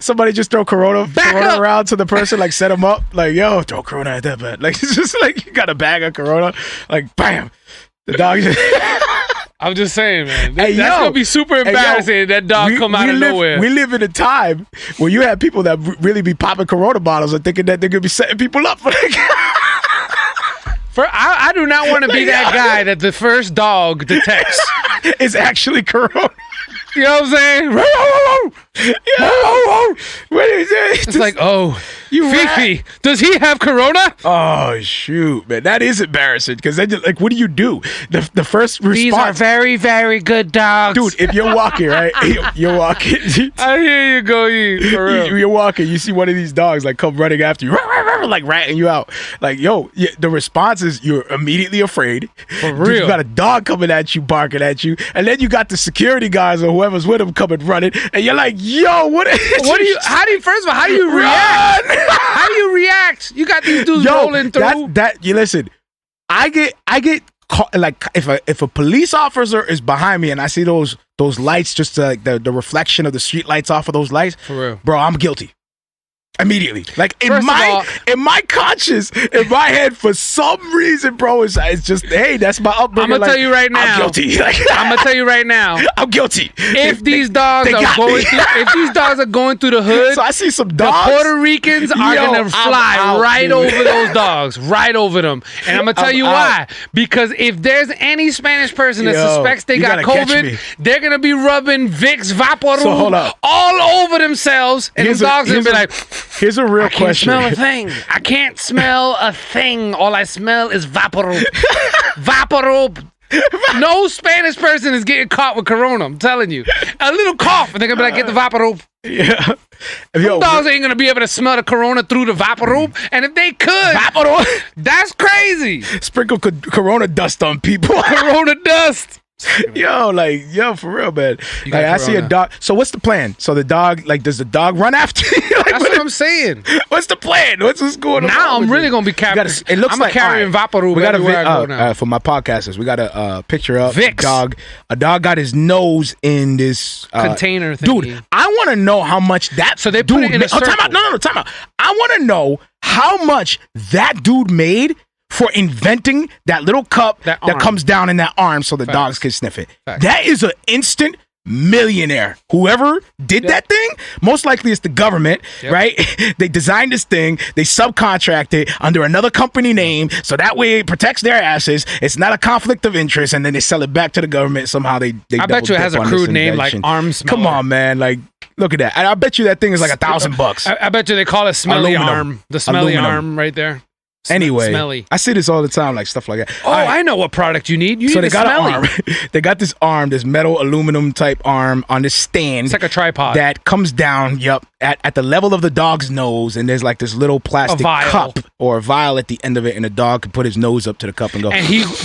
Somebody just throw corona around to the person, like set them up, like, yo, throw corona at that bed. Like it's just like you got a bag of corona, like bam. The dog just I'm just saying, man. That's gonna be super embarrassing. That dog come out of nowhere. We live in a time where you have people that really be popping corona bottles and thinking that they're gonna be setting people up for I do not want to be that guy that the first dog detects is actually corona. You know what I'm saying? What is it? It's like, oh, You Fifi, does he have corona? Oh shoot, man, that is embarrassing. Because then, like, what do you do? The first response. These are very, very good dogs, dude. If you're walking, right, you're walking. I hear you, Goye. For real. You're walking. You see one of these dogs like come running after you, like ratting you out. Like, yo, the response is you're immediately afraid. For real. You got a dog coming at you, barking at you, and then you got the security guys or whoever's with them coming running, and you're like, yo, what do you? First of all, how do you react? How do you react? You got these dudes rolling through. You listen. I get caught, like if a police officer is behind me and I see those lights, just like the reflection of the street lights off of those lights, for real, bro, I'm guilty. Immediately, like in my conscience, in my head, for some reason, bro, it's just, hey, that's my upbringing. I'm gonna tell you right now, I'm guilty. I'm gonna tell you right now, I'm guilty. If these dogs are going through the hood, so I see some dogs. The Puerto Ricans are gonna fly right over those dogs, right over them. And I'm gonna tell you why. Because if there's any Spanish person that suspects they got COVID, they're gonna be rubbing Vicks Vaporub all over themselves, and the dogs are gonna be like. Here's a real question. I can't smell a thing. I can't smell a thing. All I smell is Vaporub. Vaporub. No Spanish person is getting caught with corona. I'm telling you. A little cough, and they're going to be like, get the Vaporub. Yeah. Some dogs ain't going to be able to smell the corona through the Vaporub. And if they could, that's crazy. Sprinkle corona dust on people. Corona dust. Yo, for real, man. Like, I see a dog. So what's the plan? So the dog, like, does the dog run after you? That's what I'm saying. What's the plan? What's going on? Now I'm really gonna be carrying. It looks like carrying Vaporub. We got everywhere I go now. For my podcasters, we got a picture up. Vicks. Dog. A dog got his nose in this container thing. Dude, I want to know how much that. So they put it in a circle. Time out. I want to know how much that dude made for inventing that little cup that comes down in that arm so the dogs can sniff it. That is an instant millionaire. Whoever did that thing, most likely it's the government, right? They designed this thing, they subcontract it under another company name, so that way it protects their asses. It's not a conflict of interest, and then they sell it back to the government. Somehow they I bet you it has a crude name like Arm Smeller. Come on, man. Like, look at that. And I bet you that thing is like $1,000. I bet you they call it Smelly Arm. The Smelly Arm right there. Anyway, smelly. I see this all the time, like stuff like that. Oh, I know what product you need. So they got an arm. They got this arm, this metal aluminum type arm on this stand. It's like a tripod that comes down. Yep, at the level of the dog's nose, and there's like this little plastic cup or a vial at the end of it, and the dog can put his nose up to the cup and go.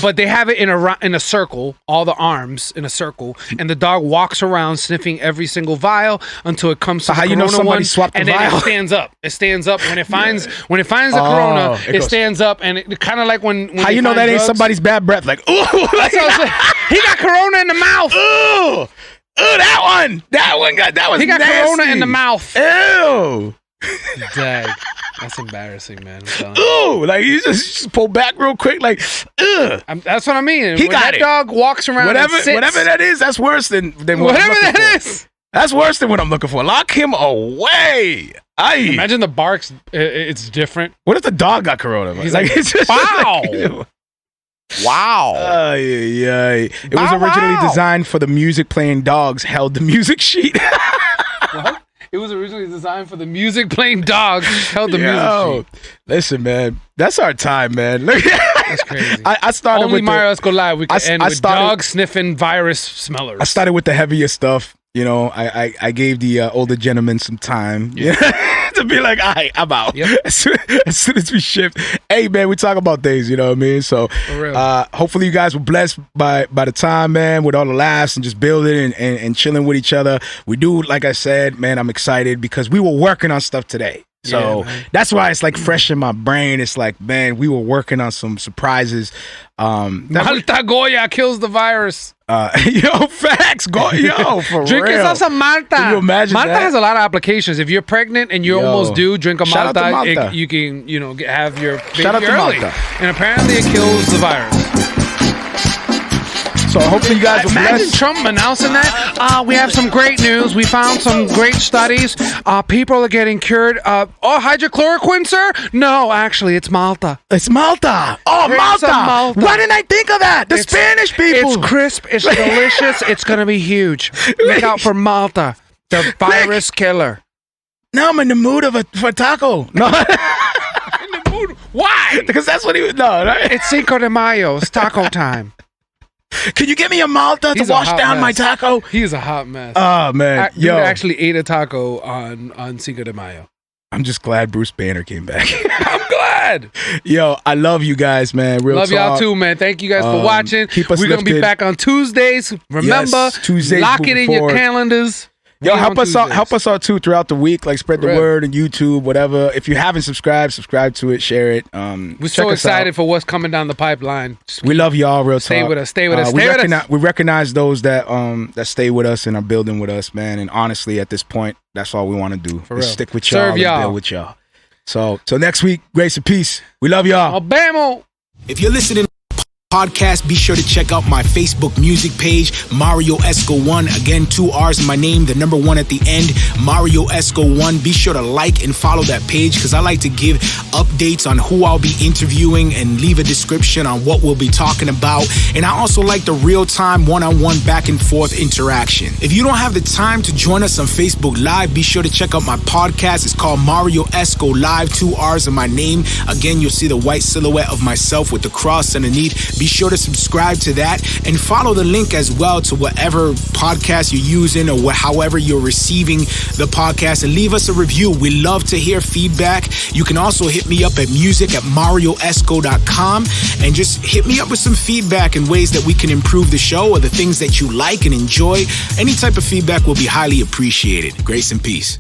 But they have it in a circle, all the arms in a circle, and the dog walks around sniffing every single vial until it comes to the corona somebody one, swapped the and vial? then it stands up. It stands up when it finds the corona. It stands up, and it kind of like when how you know that ain't somebody's bad breath? Like, ooh, that's what I was he got corona in the mouth. Ooh, that one. He got corona in the mouth. Ew. Dag. That's embarrassing, man. Ooh, like you just pull back real quick, like, ugh. That's what I mean. He got that dog walks around. Whatever that is, that's worse than what whatever I'm that for. is. That's worse than what I'm looking for. Lock him away. Imagine the barks. It's different. What if the dog got corona? He's like, it's just wow. Wow. It was originally designed for the music playing dogs held the music sheet. What? It was originally designed for the music playing dogs held the music sheet. Listen, man. That's our time, man. That's crazy. I started Only with Marrio Esco Live. We can end with dog sniffing virus smellers. I started with the heavier stuff. You know, I gave the older gentleman some time to be like, all right, I'm out. Yep. As soon as we shift. Hey, man, we talk about things, you know what I mean? So hopefully you guys were blessed by the time, man, with all the laughs and just building and chilling with each other. We do, like I said, man, I'm excited because we were working on stuff today. So that's why it's like fresh in my brain. It's like, man, we were working on some surprises. Malta Goya kills the virus. Yo, facts. Yo, for drink real. yourself some Malta. Can you imagine Malta that? has a lot of applications. If you're pregnant and you're almost due, drink a Shout out to Malta. Malta. You can, have your baby Shout out to early. Malta. And apparently it kills the virus. So hopefully you guys will imagine Trump announcing that. We have some great news. We found some great studies. People are getting cured. Hydrochloroquine, sir? No, actually, it's Malta. It's Malta. Oh, Malta. Why didn't I think of that? The Spanish people. It's crisp. It's delicious. It's going to be huge. Look out for Malta. The virus killer. No, I'm in the mood for taco. No. In the mood. Why? Because that's what he was. No, right? It's Cinco de Mayo. It's taco time. Can you get me a Malta He's to a wash hot down my mess. taco? He's a hot mess. Oh, man. Dude actually ate a taco on Cinco de Mayo. I'm just glad Bruce Banner came back. I'm glad. Yo, I love you guys, man. Real Love talk. y'all too, man. Thank you guys for watching. Keep us We're going to be lifted. back on Tuesdays. Remember, Yes, Tuesdays lock it moving in your forward. calendars. Yo, We help on us out. Tuesdays. Help us out too throughout the week. Like spread the Real. word on YouTube, whatever. If you haven't subscribed to it, share it. We're check so us excited out. for what's coming down the pipeline. We love y'all. Real Stay talk. with us. Stay with us. We Stay with us. We recognize those that stay with us and are building with us, man. And honestly, at this point, that's all we want to do. For is real. stick with y'all Serve and y'all. build with y'all. So next week, grace and peace. We love y'all. Alabama. If you're listening to the podcast, be sure to check out my Facebook music page, Marrio Esco 1. Again, 2 R's in my name, the number 1 at the end, Marrio Esco 1. Be sure to like and follow that page because I like to give updates on who I'll be interviewing and leave a description on what we'll be talking about. And I also like the real-time one-on-one back and forth interaction. If you don't have the time to join us on Facebook Live, be sure to check out my podcast. It's called Marrio Esco Live, 2 R's in my name. Again, you'll see the white silhouette of myself with the cross underneath. Be sure to subscribe to that and follow the link as well to whatever podcast you're using or however you're receiving the podcast, and leave us a review. We love to hear feedback. You can also hit me up at music@marioesco.com and just hit me up with some feedback and ways that we can improve the show or the things that you like and enjoy. Any type of feedback will be highly appreciated. Grace and peace.